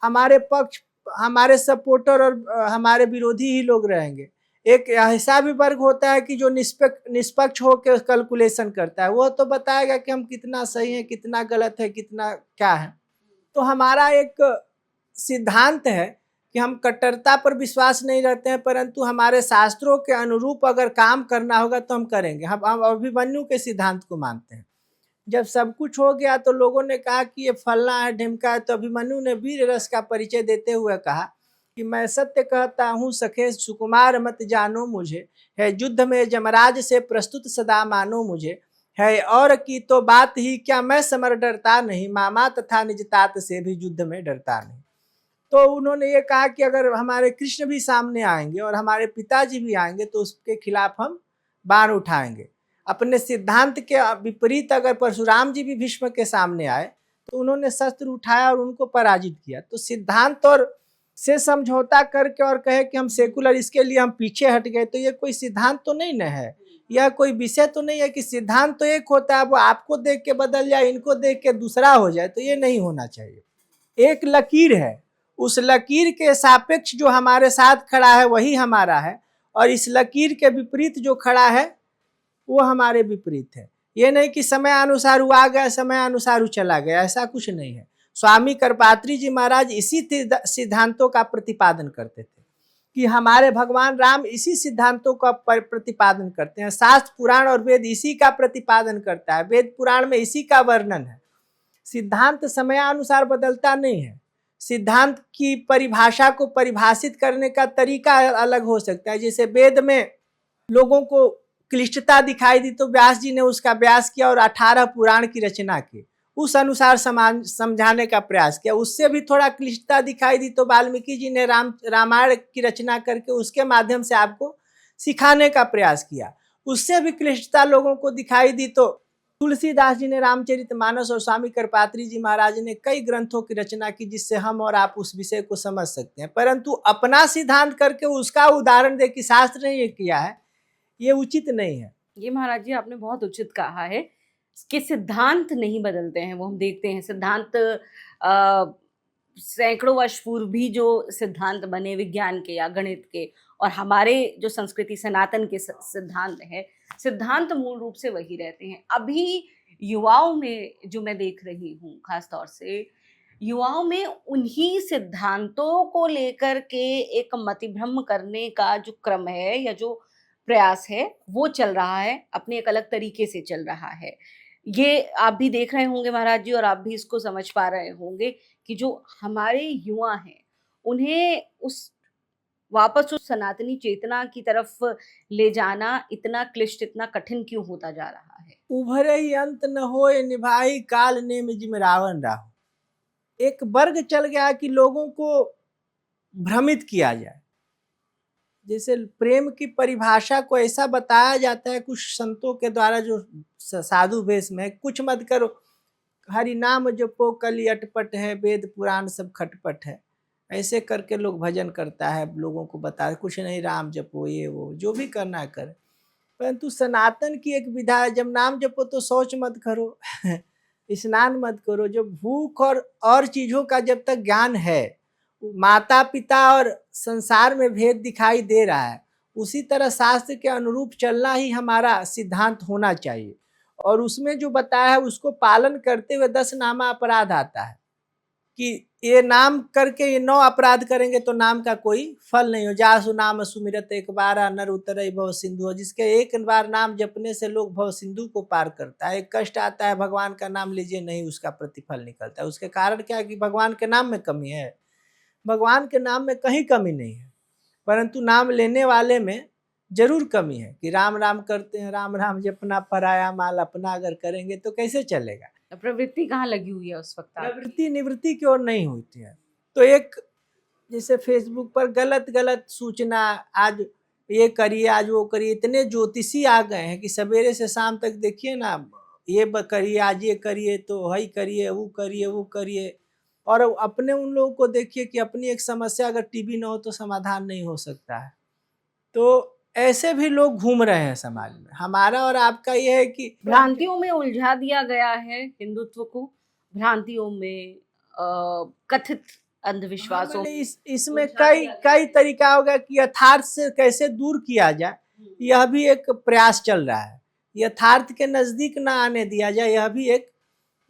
हमारे पक्ष, हमारे सपोर्टर और हमारे विरोधी ही लोग रहेंगे। एक ऐसा भी वर्ग होता है कि जो निष्पक्ष होकर कैलकुलेशन करता है, वो तो बताएगा कि हम कितना सही है, कितना गलत है, कितना क्या है। तो हमारा एक सिद्धांत है कि हम कट्टरता पर विश्वास नहीं रखते हैं, परंतु हमारे शास्त्रों के अनुरूप अगर काम करना होगा तो हम करेंगे। हम अभिमन्यु के सिद्धांत को मानते हैं। जब सब कुछ हो गया तो लोगों ने कहा कि ये फलना है, ढिमका है, तो अभिमन्यु ने वीर रस का परिचय देते हुए कहा कि मैं सत्य कहता हूँ सखे सुकुमार मत जानो मुझे, है युद्ध में जमराज से प्रस्तुत सदा मानो मुझे, है और की तो बात ही क्या मैं समर डरता नहीं, मामा तथा निज तात से भी युद्ध में डरता नहीं। तो उन्होंने ये कहा कि अगर हमारे कृष्ण भी सामने आएंगे और हमारे पिताजी भी आएंगे तो उसके खिलाफ हम बाण उठाएंगे। अपने सिद्धांत के विपरीत अगर परशुराम जी भी भीष्म के सामने आए तो उन्होंने शस्त्र उठाया और उनको पराजित किया। तो सिद्धांत और से समझौता करके और कहे कि हम सेकुलर, इसके लिए हम पीछे हट गए, तो ये कोई सिद्धांत तो नहीं न है, यह कोई विषय तो नहीं है कि सिद्धांत तो एक होता है, वो आपको देख के बदल जाए, इनको देख के दूसरा हो जाए, तो ये नहीं होना चाहिए। एक लकीर है, उस लकीर के सापेक्ष जो हमारे साथ खड़ा है वही हमारा है, और इस लकीर के विपरीत जो खड़ा है वो हमारे विपरीत है। ये नहीं कि समय अनुसार वो आ गया, समय अनुसार वो चला गया, ऐसा कुछ नहीं है। स्वामी करपात्री जी महाराज इसी सिद्धांतों का प्रतिपादन करते थे कि हमारे भगवान राम इसी सिद्धांतों का प्रतिपादन करते हैं। शास्त्र पुराण और वेद इसी का प्रतिपादन करता है, वेद पुराण में इसी का वर्णन है। सिद्धांत समयानुसार बदलता नहीं है। सिद्धांत की परिभाषा को परिभाषित करने का तरीका अलग हो सकता है। जैसे वेद में लोगों को क्लिष्टता दिखाई दी तो व्यास जी ने उसका व्यास किया और 18 पुराण की रचना की, उस अनुसार समझाने का प्रयास किया। उससे भी थोड़ा क्लिष्टता दिखाई दी तो वाल्मीकि जी ने रामायण की रचना करके उसके माध्यम से आपको सिखाने का प्रयास किया। उससे भी क्लिष्टता लोगों को दिखाई दी तो तुलसीदास जी ने रामचरितमानस और स्वामी करपात्री जी महाराज ने कई ग्रंथों की रचना की, जिससे हम और आप उस विषय को समझ सकते हैं। परंतु अपना सिद्धांत करके उसका उदाहरण दे कि शास्त्र ने ये किया है, ये उचित नहीं है। ये महाराज जी आपने बहुत उचित कहा है कि सिद्धांत नहीं बदलते हैं। वो हम देखते हैं सिद्धांत सैकड़ों वर्ष पूर्व भी जो सिद्धांत बने विज्ञान के या गणित के, और हमारे जो संस्कृति सनातन के सिद्धांत है, सिद्धांत मूल रूप से वही रहते हैं। अभी युवाओं में जो मैं देख रही हूँ, खास तौर से युवाओं में उन्हीं सिद्धांतों को लेकर के एक मतिभ्रम करने का जो क्रम है या जो प्रयास है वो चल रहा है, अपने एक अलग तरीके से चल रहा है। ये आप भी देख रहे होंगे महाराज जी, और आप भी इसको समझ पा रहे होंगे कि जो हमारे युवा हैं उन्हें वापस उस सनातनी चेतना की तरफ ले जाना इतना क्लिष्ट, इतना कठिन क्यों होता जा रहा है? उभरे ही अंत न होए निभाई काल नेम जिम रावण राहु। एक वर्ग चल गया कि लोगों को भ्रमित किया जाए। जैसे प्रेम की परिभाषा को ऐसा बताया जाता है कुछ संतों के द्वारा जो साधु वेश में, कुछ मत करो हरि नाम जपो कली अटपट है, वेद पुराण सब खटपट है, ऐसे करके लोग भजन करता है, लोगों को बता कुछ नहीं, राम जपो, ये वो जो भी करना है करे। परंतु सनातन की एक विधा है, जब नाम जपो तो शौच मत करो स्नान मत करो। जो भूख और चीजों का जब तक ज्ञान है, माता पिता और संसार में भेद दिखाई दे रहा है, उसी तरह शास्त्र के अनुरूप चलना ही हमारा सिद्धांत होना चाहिए। और उसमें जो बताया है उसको पालन करते हुए 10 नामा अपराध आता है कि ये नाम करके ये 9 अपराध करेंगे तो नाम का कोई फल नहीं हो। जासु नाम सुमिरत एक बार नर उतर भव सिंधु, जिसके एक बार नाम जपने से लोग भव सिंधु को पार करता है। एक कष्ट आता है भगवान का नाम लीजिए, नहीं उसका प्रतिफल निकलता है। उसके कारण क्या है कि भगवान के नाम में कमी है? भगवान के नाम में कहीं कमी नहीं है, परंतु नाम लेने वाले में जरूर कमी है कि राम राम करते हैं, राम राम जपना पराया माल अपना अगर करेंगे तो कैसे चलेगा? प्रवृत्ति कहाँ लगी हुई है उस वक्त? प्रवृत्ति निवृत्ति की ओर नहीं होती है। तो एक जैसे फेसबुक पर गलत सूचना, आज ये करिए आज वो करिए, इतने ज्योतिषी आ गए हैं कि सवेरे से शाम तक देखिए ना, ये करिए आज ये करिए, तो हई करिए वो करिए। और अपने उन लोगों को देखिए कि अपनी एक समस्या अगर टीबी ना हो तो समाधान नहीं हो सकता है। तो ऐसे भी लोग घूम रहे हैं समाज में। हमारा और आपका ये है कि भ्रांतियों में उलझा दिया गया है हिंदुत्व को, भ्रांतियों में, कथित अंधविश्वासों में। इसमें कई तरीका होगा कि यथार्थ से कैसे दूर किया जाए, यह भी एक प्रयास चल रहा है। यथार्थ के नजदीक ना आने दिया जाए, यह भी एक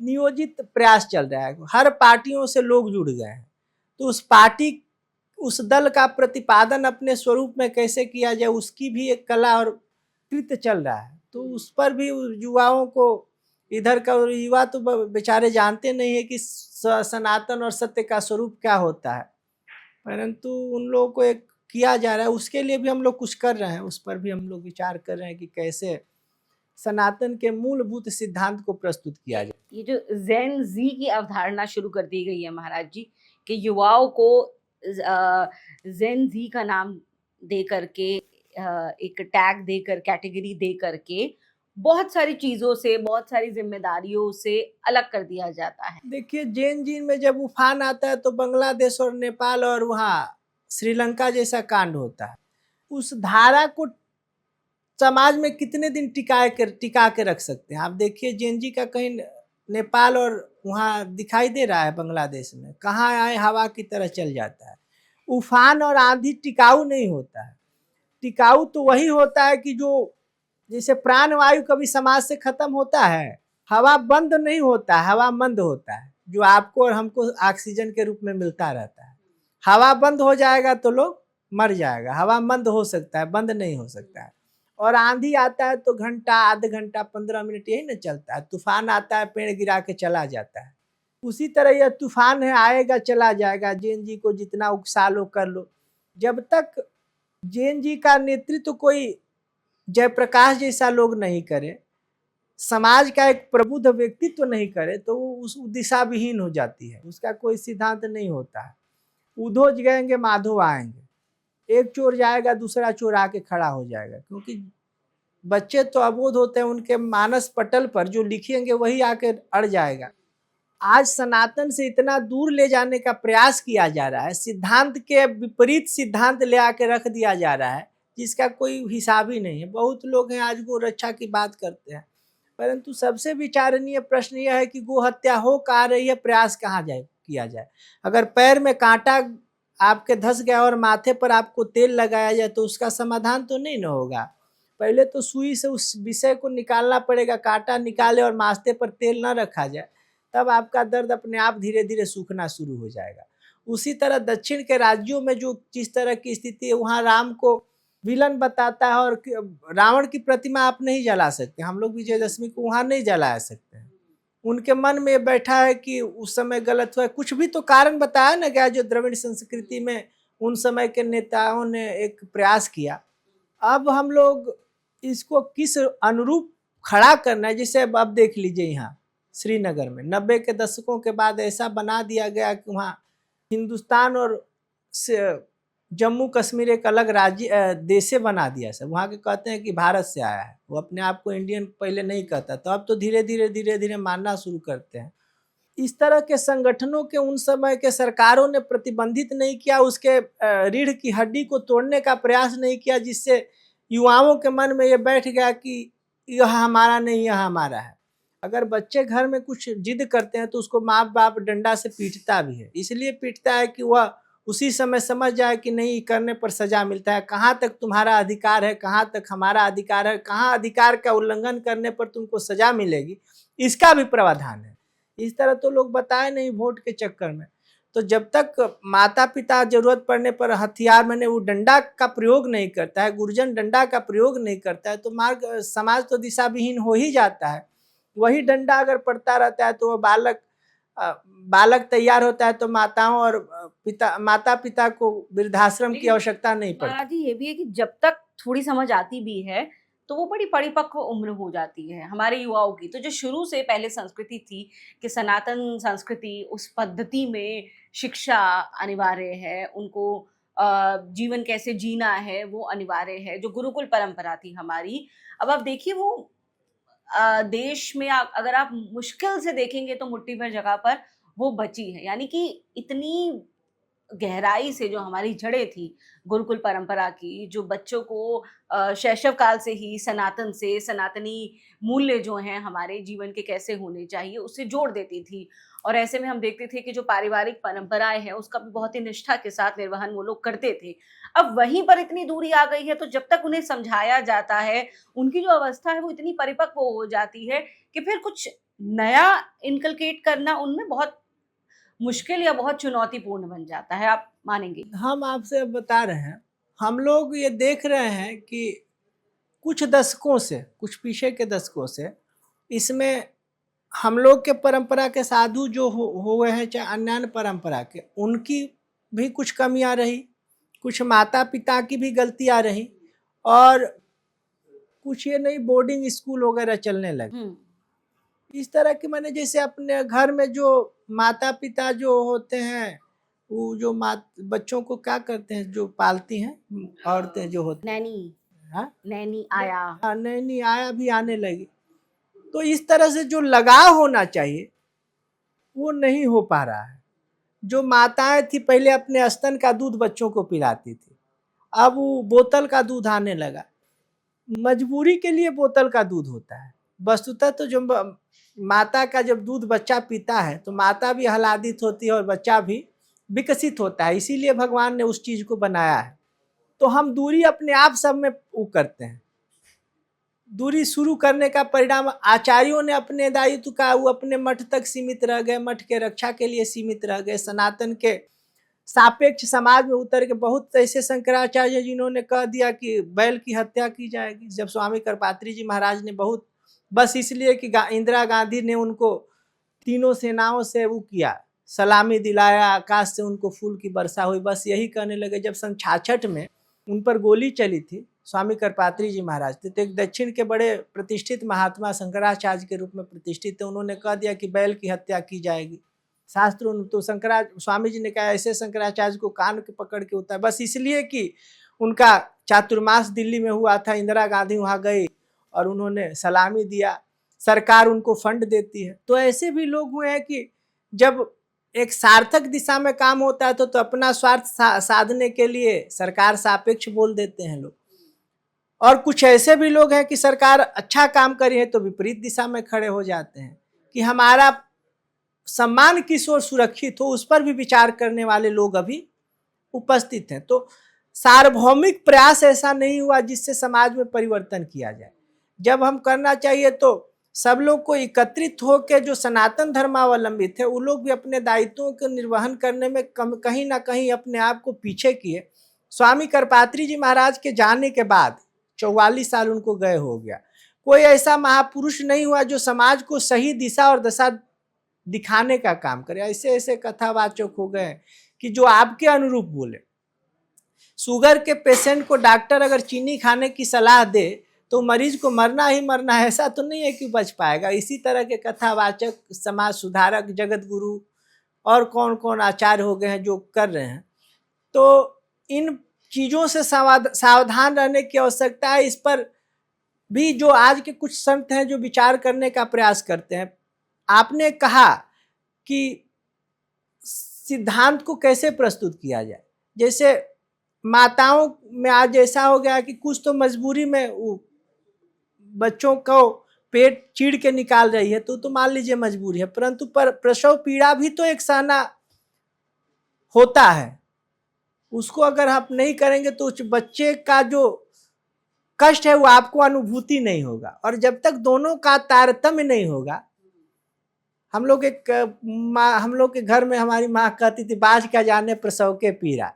नियोजित प्रयास चल रहा है। हर पार्टियों से लोग जुड़ गए हैं, तो उस पार्टी उस दल का प्रतिपादन अपने स्वरूप में कैसे किया जाए, उसकी भी एक कला और कृत्य चल रहा है। तो उस पर भी युवाओं को, इधर का युवा तो बेचारे जानते नहीं है कि सनातन और सत्य का स्वरूप क्या होता है, परंतु उन लोगों को एक किया जा रहा है। उसके लिए भी हम लोग कुछ कर रहे हैं, उस पर भी हम लोग विचार कर रहे हैं कि कैसे सनातन के मूलभूत सिद्धांत को प्रस्तुत किया जाए। ये जो ज़ेन ज़ी की अवधारणा शुरू कर दी गई है महाराज जी, कि युवाओं को ज़ेन ज़ी का नाम दे करके, एक टैग देकर, कैटेगरी दे करके बहुत सारी चीज़ों से, बहुत सारी जिम्मेदारियों से अलग कर दिया जाता है। देखिए, ज़ेन ज़ी में जब उफान आता है तो बांग्लादेश और नेपाल और वहाँ श्रीलंका जैसा कांड होता है। उस धारा को समाज में कितने दिन टिका के रख सकते हैं? आप देखिए, ज़ेन ज़ी का कहीं नेपाल और वहाँ दिखाई दे रहा है बांग्लादेश में, कहाँ आए हवा की तरह चल जाता है। उफान और आंधी टिकाऊ नहीं होता है। टिकाऊ तो वही होता है कि जो, जैसे प्राणवायु कभी समाज से खत्म होता है, हवा बंद नहीं होता, हवा मंद होता है, जो आपको और हमको ऑक्सीजन के रूप में मिलता रहता है। हवा बंद हो जाएगा तो लोग मर जाएगा। हवा मंद हो सकता है, बंद नहीं हो सकता है। और आंधी आता है तो घंटा, आधा घंटा, 15 मिनट यही ना चलता है। तूफान आता है, पेड़ गिरा के चला जाता है। उसी तरह यह तूफान है, आएगा चला जाएगा। ज़ेन ज़ी को जितना उकसा लो कर लो, जब तक ज़ेन ज़ी का नेतृत्व कोई जयप्रकाश जैसा लोग नहीं करे, समाज का एक प्रबुद्ध व्यक्तित्व नहीं करे, तो वो उस दिशा विहीन हो जाती है। उसका कोई सिद्धांत नहीं होता है। उधो जाएंगे माधो आएंगे, एक चोर जाएगा दूसरा चोर आके खड़ा हो जाएगा, क्योंकि बच्चे तो अबोध होते हैं, उनके मानस पटल पर जो लिखेंगे वही आके अड़ जाएगा। आज सनातन से इतना दूर ले जाने का प्रयास किया जा रहा है, सिद्धांत के विपरीत सिद्धांत ले आके रख दिया जा रहा है, जिसका कोई हिसाब ही नहीं है। बहुत लोग हैं आज गो रक्षा की बात करते हैं, परंतु सबसे विचारणीय प्रश्न यह है कि गो हत्या हो कहा रही है, प्रयास कहाँ किया जाए। अगर पैर में कांटा आपके धंस गया और माथे पर आपको तेल लगाया जाए तो उसका समाधान तो नहीं ना होगा। पहले तो सुई से उस विषय को निकालना पड़ेगा, कांटा निकाले और माथे पर तेल न रखा जाए, तब आपका दर्द अपने आप धीरे धीरे सूखना शुरू हो जाएगा। उसी तरह दक्षिण के राज्यों में जो जिस तरह की स्थिति है, वहाँ राम को विलन बताता है, और रावण की प्रतिमा आप नहीं जला सकते। हम लोग विजयदशमी को वहाँ नहीं जला सकते हैं। उनके मन में बैठा है कि उस समय गलत हुआ, कुछ भी तो कारण बताया ना गया, जो द्रविड़ संस्कृति में उन समय के नेताओं ने एक प्रयास किया। अब हम लोग इसको किस अनुरूप खड़ा करना है, जैसे अब देख लीजिए, यहाँ श्रीनगर में 90 के दशकों के बाद ऐसा बना दिया गया कि वहाँ हिंदुस्तान और जम्मू कश्मीर एक अलग राज्य देश से बना दिया। सब वहाँ के कहते हैं कि भारत से आया है, वो अपने आप को इंडियन पहले नहीं कहता, तो अब तो धीरे धीरे मानना शुरू करते हैं। इस तरह के संगठनों के उन समय के सरकारों ने प्रतिबंधित नहीं किया, उसके रीढ़ की हड्डी को तोड़ने का प्रयास नहीं किया, जिससे युवाओं के मन में ये बैठ गया कि यह हमारा नहीं, यह हमारा है। अगर बच्चे घर में कुछ जिद करते हैं तो उसको माँ बाप डंडा से पीटता भी है, इसलिए पीटता है कि वह उसी समय समझ जाए कि नहीं, करने पर सजा मिलता है। कहाँ तक तुम्हारा अधिकार है, कहाँ तक हमारा अधिकार है, कहाँ अधिकार का उल्लंघन करने पर तुमको सजा मिलेगी, इसका भी प्रावधान है। इस तरह तो लोग बताए नहीं वोट के चक्कर में। तो जब तक माता पिता जरूरत पड़ने पर हथियार, मैंने वो डंडा का प्रयोग नहीं करता है, गुर्जन डंडा का प्रयोग नहीं करता है, तो समाज तो दिशा विहीन हो ही जाता है। वही डंडा अगर पड़ता रहता है तो वह बालक तैयार होता है, तो माताओं और माता पिता को वृद्धाश्रम की आवश्यकता नहीं पड़ती। महाराज जी, ये भी है कि जब तक थोड़ी समझ आती भी है तो वो बड़ी परिपक्व उम्र हो जाती है हमारे युवाओं की। तो जो शुरू से पहले संस्कृति थी कि सनातन संस्कृति, उस पद्धति में शिक्षा अनिवार्य है, उनको जीवन कैसे जीना है वो अनिवार्य है, जो गुरुकुल परंपरा थी हमारी। अब आप देखिए, वो देश में अगर आप मुश्किल से देखेंगे तो मुट्ठी भर जगह पर वो बची है। यानी कि इतनी गहराई से जो हमारी जड़ें थी गुरुकुल परंपरा की, जो बच्चों को शैशव काल से ही सनातन से, सनातनी मूल्य जो हैं हमारे जीवन के कैसे होने चाहिए, उससे जोड़ देती थी। और ऐसे में हम देखते थे कि जो पारिवारिक परंपराएं हैं उसका भी बहुत ही निष्ठा के साथ निर्वहन वो लोग करते थे। अब वहीं पर इतनी दूरी आ गई है, तो जब तक उन्हें समझाया जाता है, उनकी जो अवस्था है वो इतनी परिपक्व हो जाती है कि फिर कुछ नया इनकलकेट करना उनमें बहुत मुश्किल या बहुत चुनौतीपूर्ण बन जाता है, आप मानेंगे? हम आपसे अब बता रहे हैं, हम लोग ये देख रहे हैं कि कुछ दशकों से, कुछ पीछे के दशकों से इसमें हम लोग के परंपरा के साधु जो हो गए हैं, चाहे अन्य परंपरा के, उनकी भी कुछ कमियां रही, कुछ माता पिता की भी गलतियां रही, और कुछ ये नहीं बोर्डिंग स्कूल वगैरह चलने लगे। इस तरह की, मैंने जैसे अपने घर में जो माता पिता जो होते हैं, वो जो बच्चों को क्या करते हैं, जो पालती हैं औरतें जो होती नैनी, हाँ, नैनी आया, हाँ, नैनी आया भी आने लगी। तो इस तरह से जो लगाव होना चाहिए वो नहीं हो पा रहा है। जो माताएं थी पहले अपने स्तन का दूध बच्चों को पिलाती थी, अब वो बोतल का दूध आने लगा। मजबूरी के लिए बोतल का दूध होता है। वस्तुतः तो जो माता का जब दूध बच्चा पीता है तो माता भी आह्लादित होती है और बच्चा भी विकसित होता है, इसीलिए भगवान ने उस चीज को बनाया है। तो हम दूरी अपने आप सब में वो करते हैं। दूरी शुरू करने का परिणाम आचार्यों ने अपने दायित्व का वो अपने मठ तक सीमित रह गए, मठ के रक्षा के लिए सीमित रह गए, सनातन के सापेक्ष समाज में उतर के बहुत ऐसे शंकराचार्य जिन्होंने कह दिया कि बैल की हत्या की जाएगी। जब स्वामी करपात्री जी महाराज ने बहुत, बस इसलिए कि इंदिरा गांधी ने उनको तीनों सेनाओं से वो किया, सलामी दिलाया, आकाश से उनको फूल की वर्षा हुई, बस यही कहने लगे। जब सन 66 में उन पर गोली चली थी, स्वामी करपात्री जी महाराज थे, तो एक दक्षिण के बड़े प्रतिष्ठित महात्मा शंकराचार्य के रूप में प्रतिष्ठित थे, उन्होंने कह दिया कि बैल की हत्या की जाएगी। शास्त्रों तो स्वामी जी ने कहा ऐसे शंकराचार्य को कान के पकड़ के उतार, बस इसलिए कि उनका चातुर्मास दिल्ली में हुआ था, इंदिरा गांधी वहां गई और उन्होंने सलामी दिया, सरकार उनको फंड देती है। तो ऐसे भी लोग हुए हैं कि जब एक सार्थक दिशा में काम होता है तो अपना स्वार्थ साधने के लिए सरकार सापेक्ष बोल देते हैं लोग, और कुछ ऐसे भी लोग हैं कि सरकार अच्छा काम करी है तो विपरीत दिशा में खड़े हो जाते हैं कि हमारा सम्मान किस ओर सुरक्षित हो, उस पर भी विचार करने वाले लोग अभी उपस्थित हैं। तो सार्वभौमिक प्रयास ऐसा नहीं हुआ जिससे समाज में परिवर्तन किया जाए। जब हम करना चाहिए तो सब लोग को एकत्रित होकर, जो सनातन धर्मावलंबी थे वो लोग भी अपने दायित्वों के निर्वहन करने में कहीं ना कहीं अपने आप को पीछे किए। स्वामी करपात्री जी महाराज के जाने के बाद 44 साल उनको गए हो गया, कोई ऐसा महापुरुष नहीं हुआ जो समाज को सही दिशा और दशा दिखाने का काम करे। ऐसे ऐसे कथावाचक हो गए कि जो आपके अनुरूप बोले। शुगर के पेशेंट को डॉक्टर अगर चीनी खाने की सलाह दे तो मरीज को मरना ही मरना है, ऐसा तो नहीं है कि बच पाएगा। इसी तरह के कथावाचक, समाज सुधारक, जगत गुरु और कौन कौन आचार्य हो गए हैं जो कर रहे हैं। तो इन चीज़ों से सावधान रहने की आवश्यकता है। इस पर भी जो आज के कुछ संत हैं जो विचार करने का प्रयास करते हैं। आपने कहा कि सिद्धांत को कैसे प्रस्तुत किया जाए, जैसे माताओं में आज ऐसा हो गया कि कुछ तो मजबूरी में बच्चों को पेट चीड़ के निकाल रही है तो मान लीजिए मजबूरी है, परंतु प्रसव पीड़ा भी तो एक सहना होता है। उसको अगर आप नहीं करेंगे तो उस बच्चे का जो कष्ट है वो आपको अनुभूति नहीं होगा। और जब तक दोनों का तारतम्य नहीं होगा, हम लोग के घर में हमारी माँ कहती थी, बाज क्या जाने प्रसव के पीड़ा।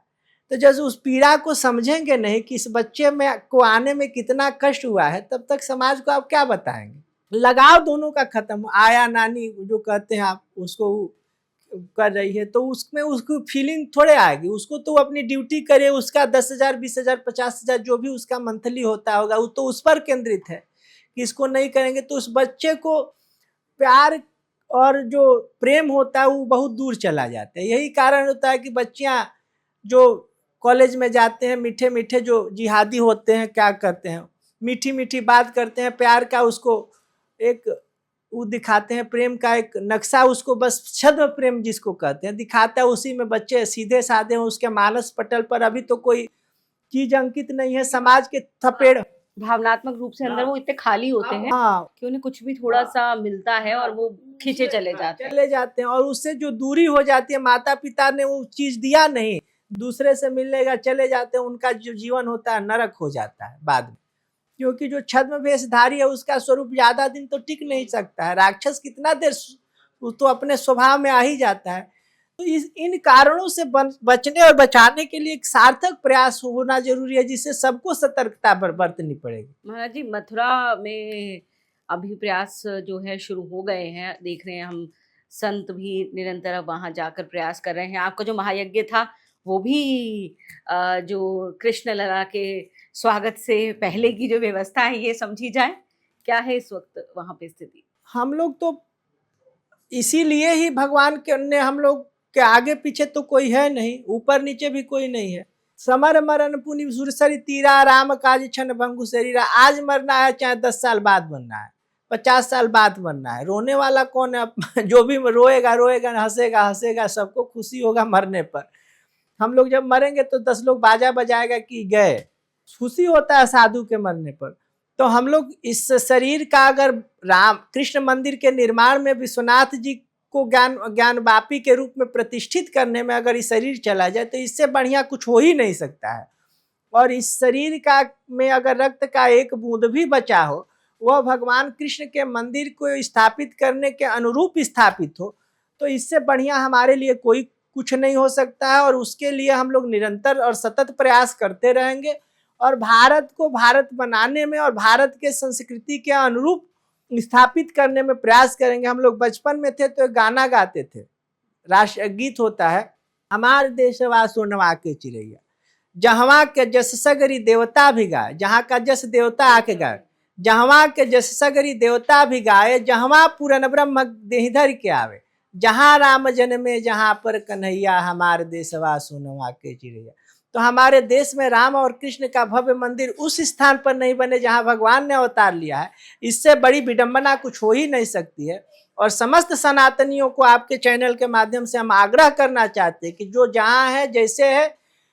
तो जब उस पीड़ा को समझेंगे नहीं कि इस बच्चे में को आने में कितना कष्ट हुआ है, तब तक समाज को आप क्या बताएंगे। लगाव दोनों का खत्म। आया नानी जो कहते हैं आप उसको कर रही है तो उसमें उसको फीलिंग थोड़े आएगी। उसको तो अपनी ड्यूटी करे, उसका 10,000 20,000 50,000 जो भी उसका मंथली होता होगा वो तो उस पर केंद्रित है कि इसको नहीं करेंगे तो उस बच्चे को प्यार और जो प्रेम होता है वो बहुत दूर चला जाता है। यही कारण होता है कि बच्चियां जो कॉलेज में जाते हैं, मीठे मीठे जो जिहादी होते हैं क्या करते हैं, मीठी मीठी बात करते हैं, प्यार का उसको एक वो दिखाते हैं, प्रेम का एक नक्शा, उसको बस छद्म प्रेम जिसको कहते हैं दिखाता है। उसी में बच्चे सीधे साधे हैं, उसके मानस पटल पर अभी तो कोई चीज अंकित नहीं है। समाज के थपेड़ भावनात्मक रूप से अंदर वो इतने खाली होते हैं कि उन्हें कुछ भी थोड़ा सा मिलता है और वो खींचे चले जाते हैं और उससे जो दूरी हो जाती है, माता पिता ने वो चीज दिया नहीं, दूसरे से मिलने चले जाते हैं, उनका जो जीवन होता है नरक हो जाता है बाद में। क्योंकि जो छद्म वेशधारी है उसका स्वरूप ज्यादा दिन तो टिक नहीं सकता है। राक्षस कितना देर, वो तो अपने स्वभाव में आ ही जाता है। तो इन कारणों से बचने और बचाने के लिए एक सार्थक प्रयास होना जरूरी है, जिससे सबको सतर्कता बरतनी पड़ेगी। महाराज जी, मथुरा में अभी प्रयास जो है शुरू हो गए हैं, देख रहे हैं हम, संत भी निरंतर अब वहां जाकर प्रयास कर रहे हैं। आपका जो महायज्ञ था वो भी जो कृष्ण लला के स्वागत से पहले की जो व्यवस्था है ये समझी जाए, क्या है इस वक्त वहां पे स्थिति? हम लोग तो इसीलिए ही भगवान के ने हम लोग के आगे पीछे तो कोई है नहीं, ऊपर नीचे भी कोई नहीं है। समर मरण पुनि सुरसरी तीरा, राम काज छन भंगु शरीरा। आज मरना है चाहे 10 साल बाद मरना है, 50 साल बाद मरना है, रोने वाला कौन है? जो भी रोएगा रोएगा, हंसेगा हंसेगा, सबको खुशी होगा मरने पर। हम लोग जब मरेंगे तो 10 लोग बाजा बजाएगा कि गए, खुशी होता है साधु के मरने पर। तो हम लोग इस शरीर का अगर राम कृष्ण मंदिर के निर्माण में विश्वनाथ जी को ज्ञान वापी के रूप में प्रतिष्ठित करने में अगर ये शरीर चला जाए तो इससे बढ़िया कुछ हो ही नहीं सकता है। और इस शरीर का में अगर रक्त का एक बूंद भी बचा हो, वह भगवान कृष्ण के मंदिर को स्थापित करने के अनुरूप स्थापित हो, तो इससे बढ़िया हमारे लिए कोई कुछ नहीं हो सकता है। और उसके लिए हम लोग निरंतर और सतत प्रयास करते रहेंगे और भारत को भारत बनाने में और भारत के संस्कृति के अनुरूप स्थापित करने में प्रयास करेंगे। हम लोग बचपन में थे तो एक गाना गाते थे, राष्ट्र गीत होता है, हमारे देशवा सोनवा के चिड़ैया, जहवा के जस सगरी देवता भी गाए। जहाँ का जस देवता आके गाए, जहवा के जस सगरी देवता भी गाए, जहवा पूरन ब्रह्म देहिधर के आवे, जहाँ राम जन्मे जहाँ पर कन्हैया, हमारे देशवा सोनवा के चिड़ैया। तो हमारे देश में राम और कृष्ण का भव्य मंदिर उस स्थान पर नहीं बने जहां भगवान ने अवतार लिया है, इससे बड़ी विडंबना कुछ हो ही नहीं सकती है। और समस्त सनातनियों को आपके चैनल के माध्यम से हम आग्रह करना चाहते हैं कि जो जहां है जैसे है,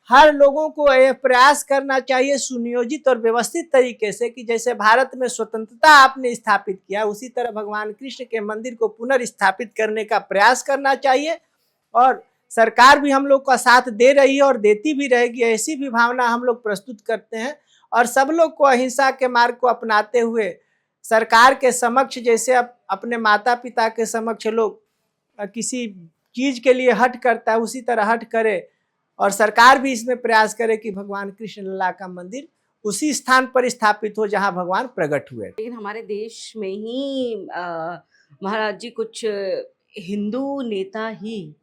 हर लोगों को यह प्रयास करना चाहिए सुनियोजित और व्यवस्थित तरीके से कि जैसे भारत में स्वतंत्रता आपने स्थापित किया, उसी तरह भगवान कृष्ण के मंदिर को पुनर्स्थापित करने का प्रयास करना चाहिए। और सरकार भी हम लोग का साथ दे रही है और देती भी रहेगी, ऐसी भी भावना हम लोग प्रस्तुत करते हैं। और सब लोग को अहिंसा के मार्ग को अपनाते हुए सरकार के समक्ष, जैसे अपने माता पिता के समक्ष लोग किसी चीज के लिए हट करता है, उसी तरह हट करे। और सरकार भी इसमें प्रयास करे कि भगवान कृष्ण लला का मंदिर उसी स्थान पर स्थापित हो जहां भगवान प्रकट हुए। लेकिन हमारे देश में ही महाराज जी कुछ हिंदू नेता ही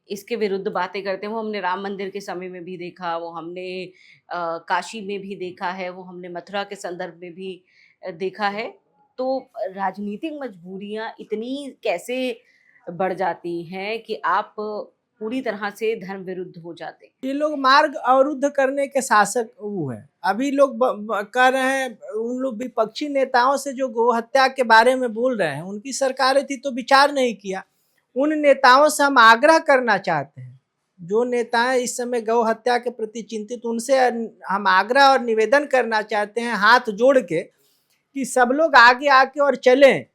इसके विरुद्ध बातें करते हैं। वो हमने राम मंदिर के समय में भी देखा, वो हमने काशी में भी देखा है, वो हमने मथुरा के संदर्भ में भी देखा है। तो राजनीतिक मजबूरियां इतनी कैसे बढ़ जाती हैं कि आप पूरी तरह से धर्म विरुद्ध हो जाते हैं? ये लोग मार्ग अवरुद्ध करने के शासक वो हैं। अभी लोग कह रहे हैं, उन लोग विपक्षी नेताओं से जो गौ हत्या के बारे में बोल रहे हैं, उनकी सरकारें थी तो विचार नहीं किया। उन नेताओं से हम आग्रह करना चाहते हैं, जो नेताएं इस समय गौ हत्या के प्रति चिंतित, उनसे हम आग्रह और निवेदन करना चाहते हैं हाथ जोड़ के कि सब लोग आगे आके और चलें,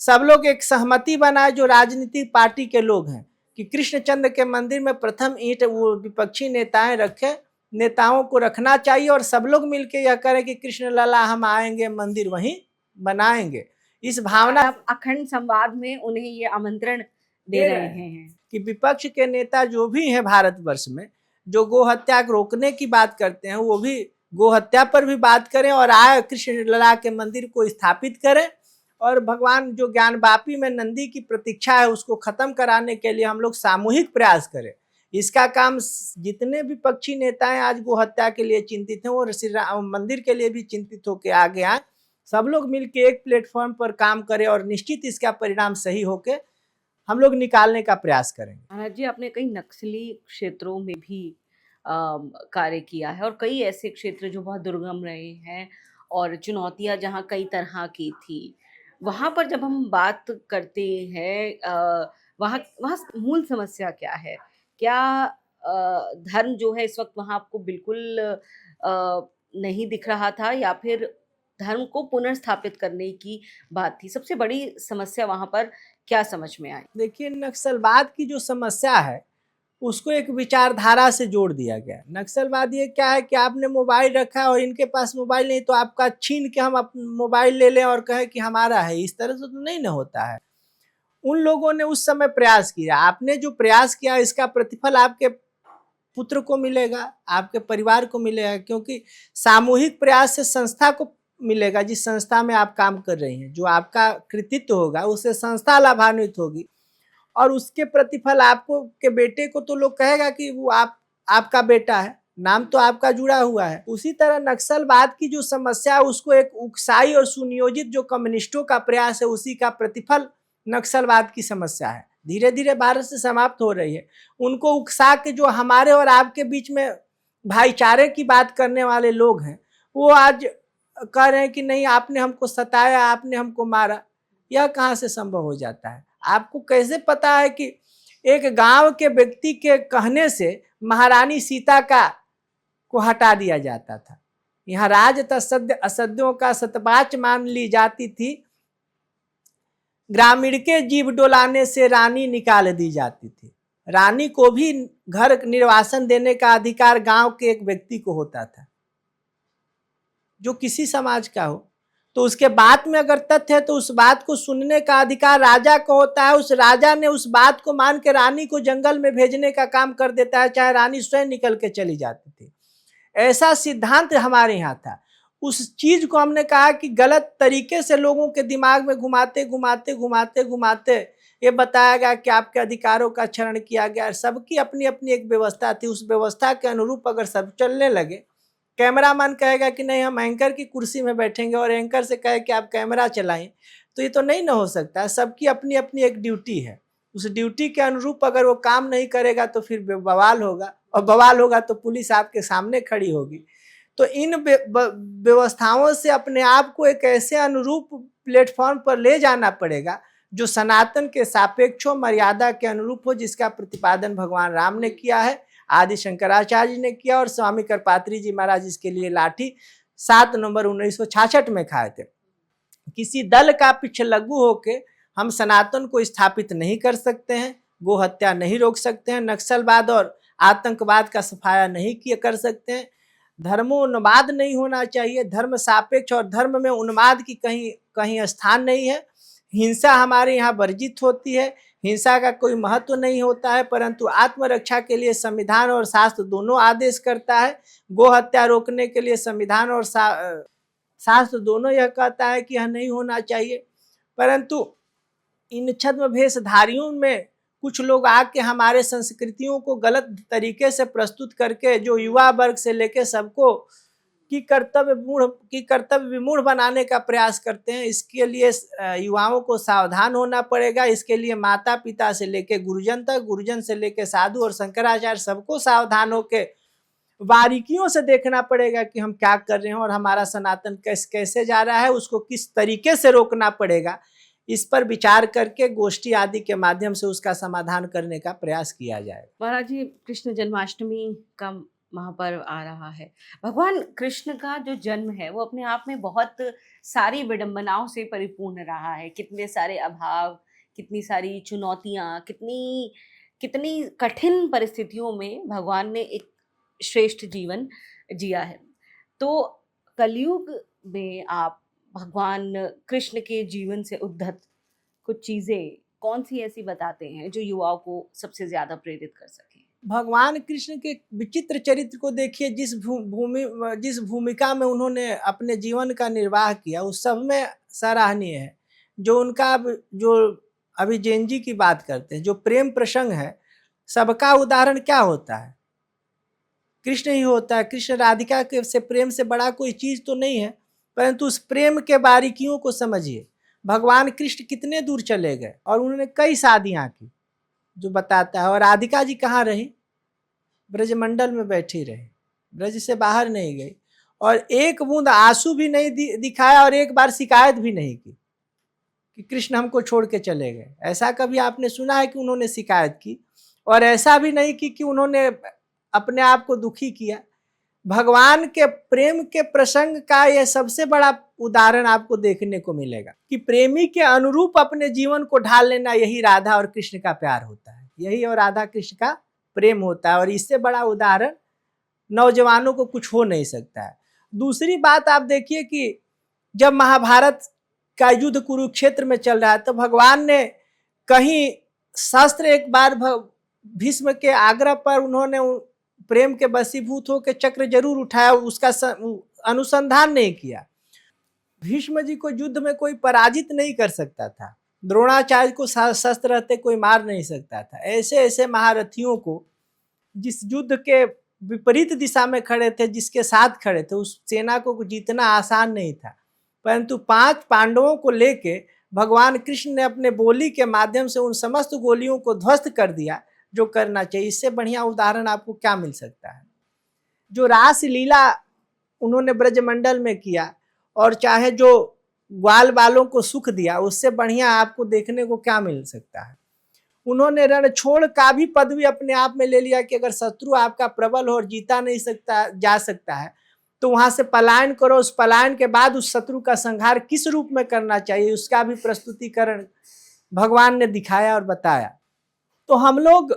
सब लोग एक सहमति बनाए जो राजनीतिक पार्टी के लोग हैं कि कृष्णचंद्र के मंदिर में प्रथम ईंट वो विपक्षी नेताएं रखें, नेताओं को रखना चाहिए और सब लोग मिलके यह करें कि कृष्ण लला हम आएंगे, मंदिर वहीं बनाएंगे। इस भावना अखंड संवाद में उन्हें ये आमंत्रण दे रहे हैं कि विपक्ष के नेता जो भी हैं भारतवर्ष में, जो गो हत्या रोकने की बात करते हैं, वो भी गो हत्या पर भी बात करें और आए कृष्ण लला के मंदिर को स्थापित करें। और भगवान जो ज्ञान वापी में नंदी की प्रतीक्षा है उसको खत्म कराने के लिए हम लोग सामूहिक प्रयास करें। इसका काम जितने भी पक्षी नेताएं आज गो हत्या के लिए चिंतित हैं, वो श्री राम मंदिर के लिए भी चिंतित होकर आगे आए, सब लोग मिलकर एक प्लेटफॉर्म पर काम करें और निश्चित इसका परिणाम सही होके हम लोग निकालने का प्रयास करेंगे। महाराज जी, आपने कई नक्सली क्षेत्रों में भी कार्य किया है और कई ऐसे क्षेत्र जो बहुत दुर्गम रहे हैं और चुनौतियां जहाँ कई तरह की थी, वहाँ पर जब हम बात करते हैं वहाँ वहाँ मूल समस्या क्या है? क्या धर्म जो है इस वक्त वहाँ आपको बिल्कुल नहीं दिख रहा था, या फिर धर्म को पुनर्स्थापित करने की बात थी? सबसे बड़ी समस्या वहाँ पर क्या समझ में आई? देखिए, नक्सलवाद की जो समस्या है उसको एक विचारधारा से जोड़ दिया गया। नक्सलवाद ये क्या है कि आपने मोबाइल रखा और इनके पास मोबाइल नहीं तो आपका छीन के हम मोबाइल ले लें और कहें कि हमारा है, इस तरह से तो नहीं ना होता है। उन लोगों ने उस समय प्रयास किया। आपने जो प्रयास किया इसका प्रतिफल आपके पुत्र को मिलेगा, आपके परिवार को मिलेगा, क्योंकि सामूहिक प्रयास से संस्था को मिलेगा। जिस संस्था में आप काम कर रही हैं, जो आपका कृतित्व होगा उससे संस्था लाभान्वित होगी और उसके प्रतिफल आपको के बेटे को तो लोग कहेगा कि वो आपका बेटा है, नाम तो आपका जुड़ा हुआ है। उसी तरह नक्सलवाद की जो समस्या है उसको एक उकसाई और सुनियोजित जो कम्युनिस्टों का प्रयास है उसी का प्रतिफल नक्सलवाद की समस्या है। धीरे धीरे भारत से समाप्त हो रही है। उनको उकसा के जो हमारे और आपके बीच में भाईचारे की बात करने वाले लोग हैं वो आज कह रहे हैं कि नहीं आपने हमको सताया, आपने हमको मारा। यह कहाँ से संभव हो जाता है? आपको कैसे पता है कि एक गांव के व्यक्ति के कहने से महारानी सीता को हटा दिया जाता था? यहाँ राज तत्सत्य असत्यों का सतबाच मान ली जाती थी, ग्रामीण के जीव डोलाने से रानी निकाल दी जाती थी। रानी को भी घर निर्वासन देने का अधिकार गांव के एक व्यक्ति को होता था जो किसी समाज का हो। तो उसके बात में अगर तथ्य है तो उस बात को सुनने का अधिकार राजा को होता है। उस राजा ने उस बात को मान के रानी को जंगल में भेजने का काम कर देता है, चाहे रानी स्वयं निकल के चली जाती थी। ऐसा सिद्धांत हमारे यहाँ था। उस चीज को हमने कहा कि गलत तरीके से लोगों के दिमाग में घुमाते घुमाते घुमाते घुमाते ये बताया गया कि आपके अधिकारों का क्षरण किया गया। सबकी अपनी अपनी एक व्यवस्था थी। उस व्यवस्था के अनुरूप अगर सब चलने लगे, कैमरामैन कहेगा कि नहीं हम एंकर की कुर्सी में बैठेंगे और एंकर से कहे कि आप कैमरा चलाएं, तो ये तो नहीं ना हो सकता है। सबकी अपनी अपनी एक ड्यूटी है। उस ड्यूटी के अनुरूप अगर वो काम नहीं करेगा तो फिर बवाल होगा, और बवाल होगा तो पुलिस आपके सामने खड़ी होगी। तो इन व्यवस्थाओं से अपने आप को एक ऐसे अनुरूप प्लेटफॉर्म पर ले जाना पड़ेगा जो सनातन के सापेक्ष हो, मर्यादा के अनुरूप हो, जिसका प्रतिपादन भगवान राम ने किया है, आदि शंकराचार्य जी ने किया और स्वामी करपात्री जी महाराज इसके लिए लाठी 7 नवंबर 1966 में खाए थे। किसी दल का पिछलग्गू होके हम सनातन को स्थापित नहीं कर सकते हैं, गो हत्या नहीं रोक सकते हैं, नक्सलवाद और आतंकवाद का सफाया नहीं कर सकते हैं, धर्मोन्माद नहीं होना चाहिए, धर्म सापेक्ष और धर्म में उन्माद की कहीं स्थान नहीं है। हिंसा हमारे यहाँ वर्जित होती है, हिंसा का कोई महत्व नहीं होता है, परंतु आत्मरक्षा के लिए संविधान और शास्त्र दोनों आदेश करता है। गो हत्या रोकने के लिए संविधान और शास्त्र दोनों यह कहता है कि यह नहीं होना चाहिए। परंतु इन छद्म भेषधारियों में कुछ लोग आके हमारे संस्कृतियों को गलत तरीके से प्रस्तुत करके जो युवा वर्ग से लेके सबको की कर्तव्य विमूढ़ बनाने का प्रयास करते हैं। इसके लिए युवाओं को सावधान होना पड़ेगा। इसके लिए माता पिता से लेके गुरुजन तक, गुरुजन से लेके साधु और शंकराचार्य सबको सावधान होके बारीकियों से देखना पड़ेगा कि हम क्या कर रहे हैं और हमारा सनातन कैसे जा रहा है, उसको किस तरीके से रोकना पड़ेगा। इस पर विचार करके गोष्ठी आदि के माध्यम से उसका समाधान करने का प्रयास किया जाए। महाराज जी, कृष्ण जन्माष्टमी का महापर्व आ रहा है। भगवान कृष्ण का जो जन्म है वो अपने आप में बहुत सारी विडंबनाओं से परिपूर्ण रहा है। कितने सारे अभाव, कितनी सारी चुनौतियाँ, कितनी कठिन परिस्थितियों में भगवान ने एक श्रेष्ठ जीवन जिया है। तो कलयुग में आप भगवान कृष्ण के जीवन से उद्धत कुछ चीजें कौन सी ऐसी बताते हैं जो युवाओं को सबसे ज्यादा प्रेरित कर सके? भगवान कृष्ण के विचित्र चरित्र को देखिए। जिस भूमिका में उन्होंने अपने जीवन का निर्वाह किया उस सब में सराहनीय है। जो उनका जो अभी जैन जी की बात करते हैं, जो प्रेम प्रसंग है, सबका उदाहरण क्या होता है? कृष्ण ही होता है। कृष्ण राधिका के से प्रेम से बड़ा कोई चीज तो नहीं है, परंतु उस प्रेम के बारीकियों को समझिए। भगवान कृष्ण कितने दूर चले गए और उन्होंने कई शादियां की जो बताता है। और राधिका जी कहाँ रही? ब्रजमंडल में बैठी रही, ब्रज से बाहर नहीं गई और एक बूंद आंसू भी नहीं दिखाया और एक बार शिकायत भी नहीं की कि कृष्ण हमको छोड़ के चले गए। ऐसा कभी आपने सुना है कि उन्होंने शिकायत की? और ऐसा भी नहीं की कि उन्होंने अपने आप को दुखी किया। भगवान के प्रेम के प्रसंग का यह सबसे बड़ा उदाहरण आपको देखने को मिलेगा कि प्रेमी के अनुरूप अपने जीवन को ढाल लेना, यही राधा और कृष्ण का प्यार होता है, यही और राधा कृष्ण का प्रेम होता है। और इससे बड़ा उदाहरण नौजवानों को कुछ हो नहीं सकता है। दूसरी बात आप देखिए कि जब महाभारत का युद्ध कुरुक्षेत्र में चल रहा है तो भगवान ने कहीं शास्त्र एक बार भीष्म के आग्रह पर उन्होंने प्रेम के वशीभूत होकर चक्र जरूर उठाया, उसका अनुसंधान नहीं किया। भीष्म जी को युद्ध में कोई पराजित नहीं कर सकता था, द्रोणाचार्य को शस्त्र रहते कोई मार नहीं सकता था। ऐसे ऐसे महारथियों को जिस युद्ध के विपरीत दिशा में खड़े थे, जिसके साथ खड़े थे, उस सेना को जीतना आसान नहीं था। परंतु 5 पांडवों को लेके भगवान कृष्ण ने अपने बोली के माध्यम से उन समस्त गोलियों को ध्वस्त कर दिया जो करना चाहिए। इससे बढ़िया उदाहरण आपको क्या मिल सकता है। जो रास लीला उन्होंने ब्रजमंडल में किया और चाहे जो ग्वाल बालों को सुख दिया, उससे बढ़िया आपको देखने को क्या मिल सकता है। उन्होंने रणछोड़ का भी पदवी अपने आप में ले लिया कि अगर शत्रु आपका प्रबल हो और जीता नहीं जा सकता है तो वहां से पलायन करो। उस पलायन के बाद उस शत्रु का संहार किस रूप में करना चाहिए, उसका भी प्रस्तुतिकरण भगवान ने दिखाया और बताया। तो हम लोग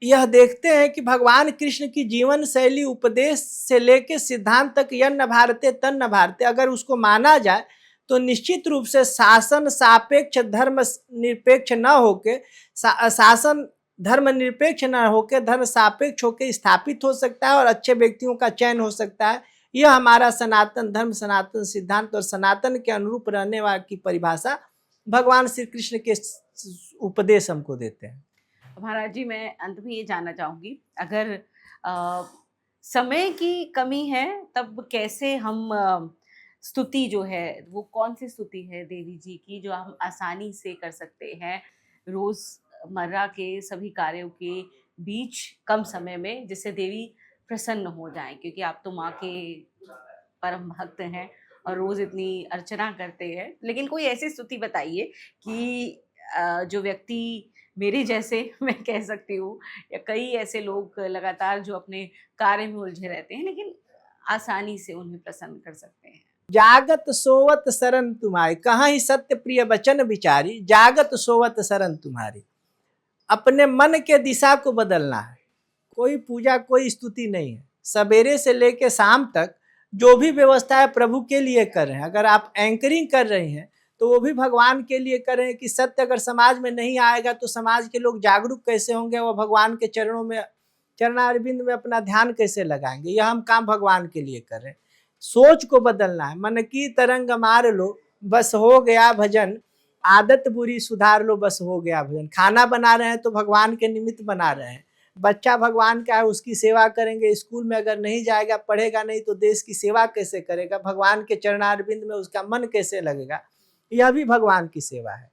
यह देखते हैं कि भगवान कृष्ण की जीवन शैली, उपदेश से लेके सिद्धांत तक यन्न भारते तन्न भारते, अगर उसको माना जाए तो निश्चित रूप से शासन सापेक्ष धर्म निरपेक्ष न होके, शासन धर्म निरपेक्ष न होके धर्म सापेक्ष होके स्थापित हो सकता है और अच्छे व्यक्तियों का चयन हो सकता है। यह हमारा सनातन धर्म, सनातन सिद्धांत और सनातन के अनुरूप रहने वाले की परिभाषा भगवान श्री कृष्ण के उपदेश हमको देते हैं। महाराज जी, मैं अंत में ये जानना चाहूंगी, अगर समय की कमी है तब कैसे हम स्तुति जो है, वो कौन सी स्तुति है देवी जी की जो हम आसानी से कर सकते हैं रोजमर्रा के सभी कार्यों के बीच कम समय में, जिससे देवी प्रसन्न हो जाएं? क्योंकि आप तो माँ के परम भक्त हैं और रोज इतनी अर्चना करते हैं, लेकिन कोई ऐसी स्तुति बताइए कि जो व्यक्ति मेरे जैसे, मैं कह सकती हूँ, या कई ऐसे लोग लगातार जो अपने कार्य में उलझे रहते हैं, लेकिन आसानी से उन्हें प्रसन्न कर सकते हैं। जागत सोवत शरण तुम्हारी, कहाँ ही सत्य प्रिय वचन विचारी, जागत सोवत शरण तुम्हारी। अपने मन के दिशा को बदलना है। कोई पूजा, कोई स्तुति नहीं है। सवेरे से लेके शाम तक जो भी व्यवस्था है प्रभु के लिए कर रहे हैं। अगर आप एंकरिंग कर रहे हैं तो वो भी भगवान के लिए कर रहे हैं कि सत्य अगर समाज में नहीं आएगा तो समाज के लोग जागरूक कैसे होंगे, वो भगवान के चरणों में, चरणारविंद में अपना ध्यान कैसे लगाएंगे। यह हम काम भगवान के लिए कर रहे हैं। सोच को बदलना है। मन की तरंग मार लो बस हो गया भजन, आदत बुरी सुधार लो बस हो गया भजन। खाना बना रहे हैं तो भगवान के निमित्त बना रहे हैं। बच्चा भगवान का है, उसकी सेवा करेंगे। स्कूल में अगर नहीं जाएगा, पढ़ेगा नहीं तो देश की सेवा कैसे करेगा? भगवान के चरणारविंद में उसका मन कैसे लगेगा? यह भी भगवान की सेवा है।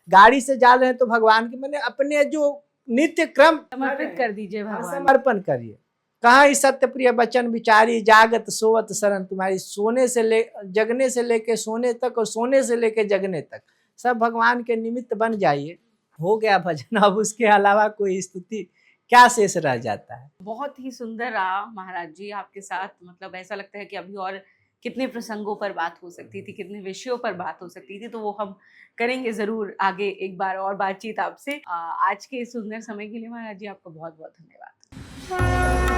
गाड़ी से जा रहे हैं तो भगवान की, मैंने अपने जो नित्य क्रम समर्पित कर दीजिए भगवान, समर्पण करिए। कहाँ ही सत्य प्रिय वचन विचारी, जागत सोवत शरण तुम्हारी। सोने से जगने से लेके सोने तक और सोने से लेके जगने तक सब भगवान के निमित्त बन जाइए, हो गया भजन। अब उसके अलावा कोई स्तुति क्या शेष रह जाता है। बहुत ही सुंदर रहा महाराज जी आपके साथ। मतलब ऐसा लगता है कि अभी और कितने प्रसंगों पर बात हो सकती थी, कितने विषयों पर बात हो सकती थी, तो वो हम करेंगे जरूर आगे एक बार और बातचीत आपसे। आज के इस सुंदर समय के लिए महाराज जी आपका बहुत बहुत धन्यवाद।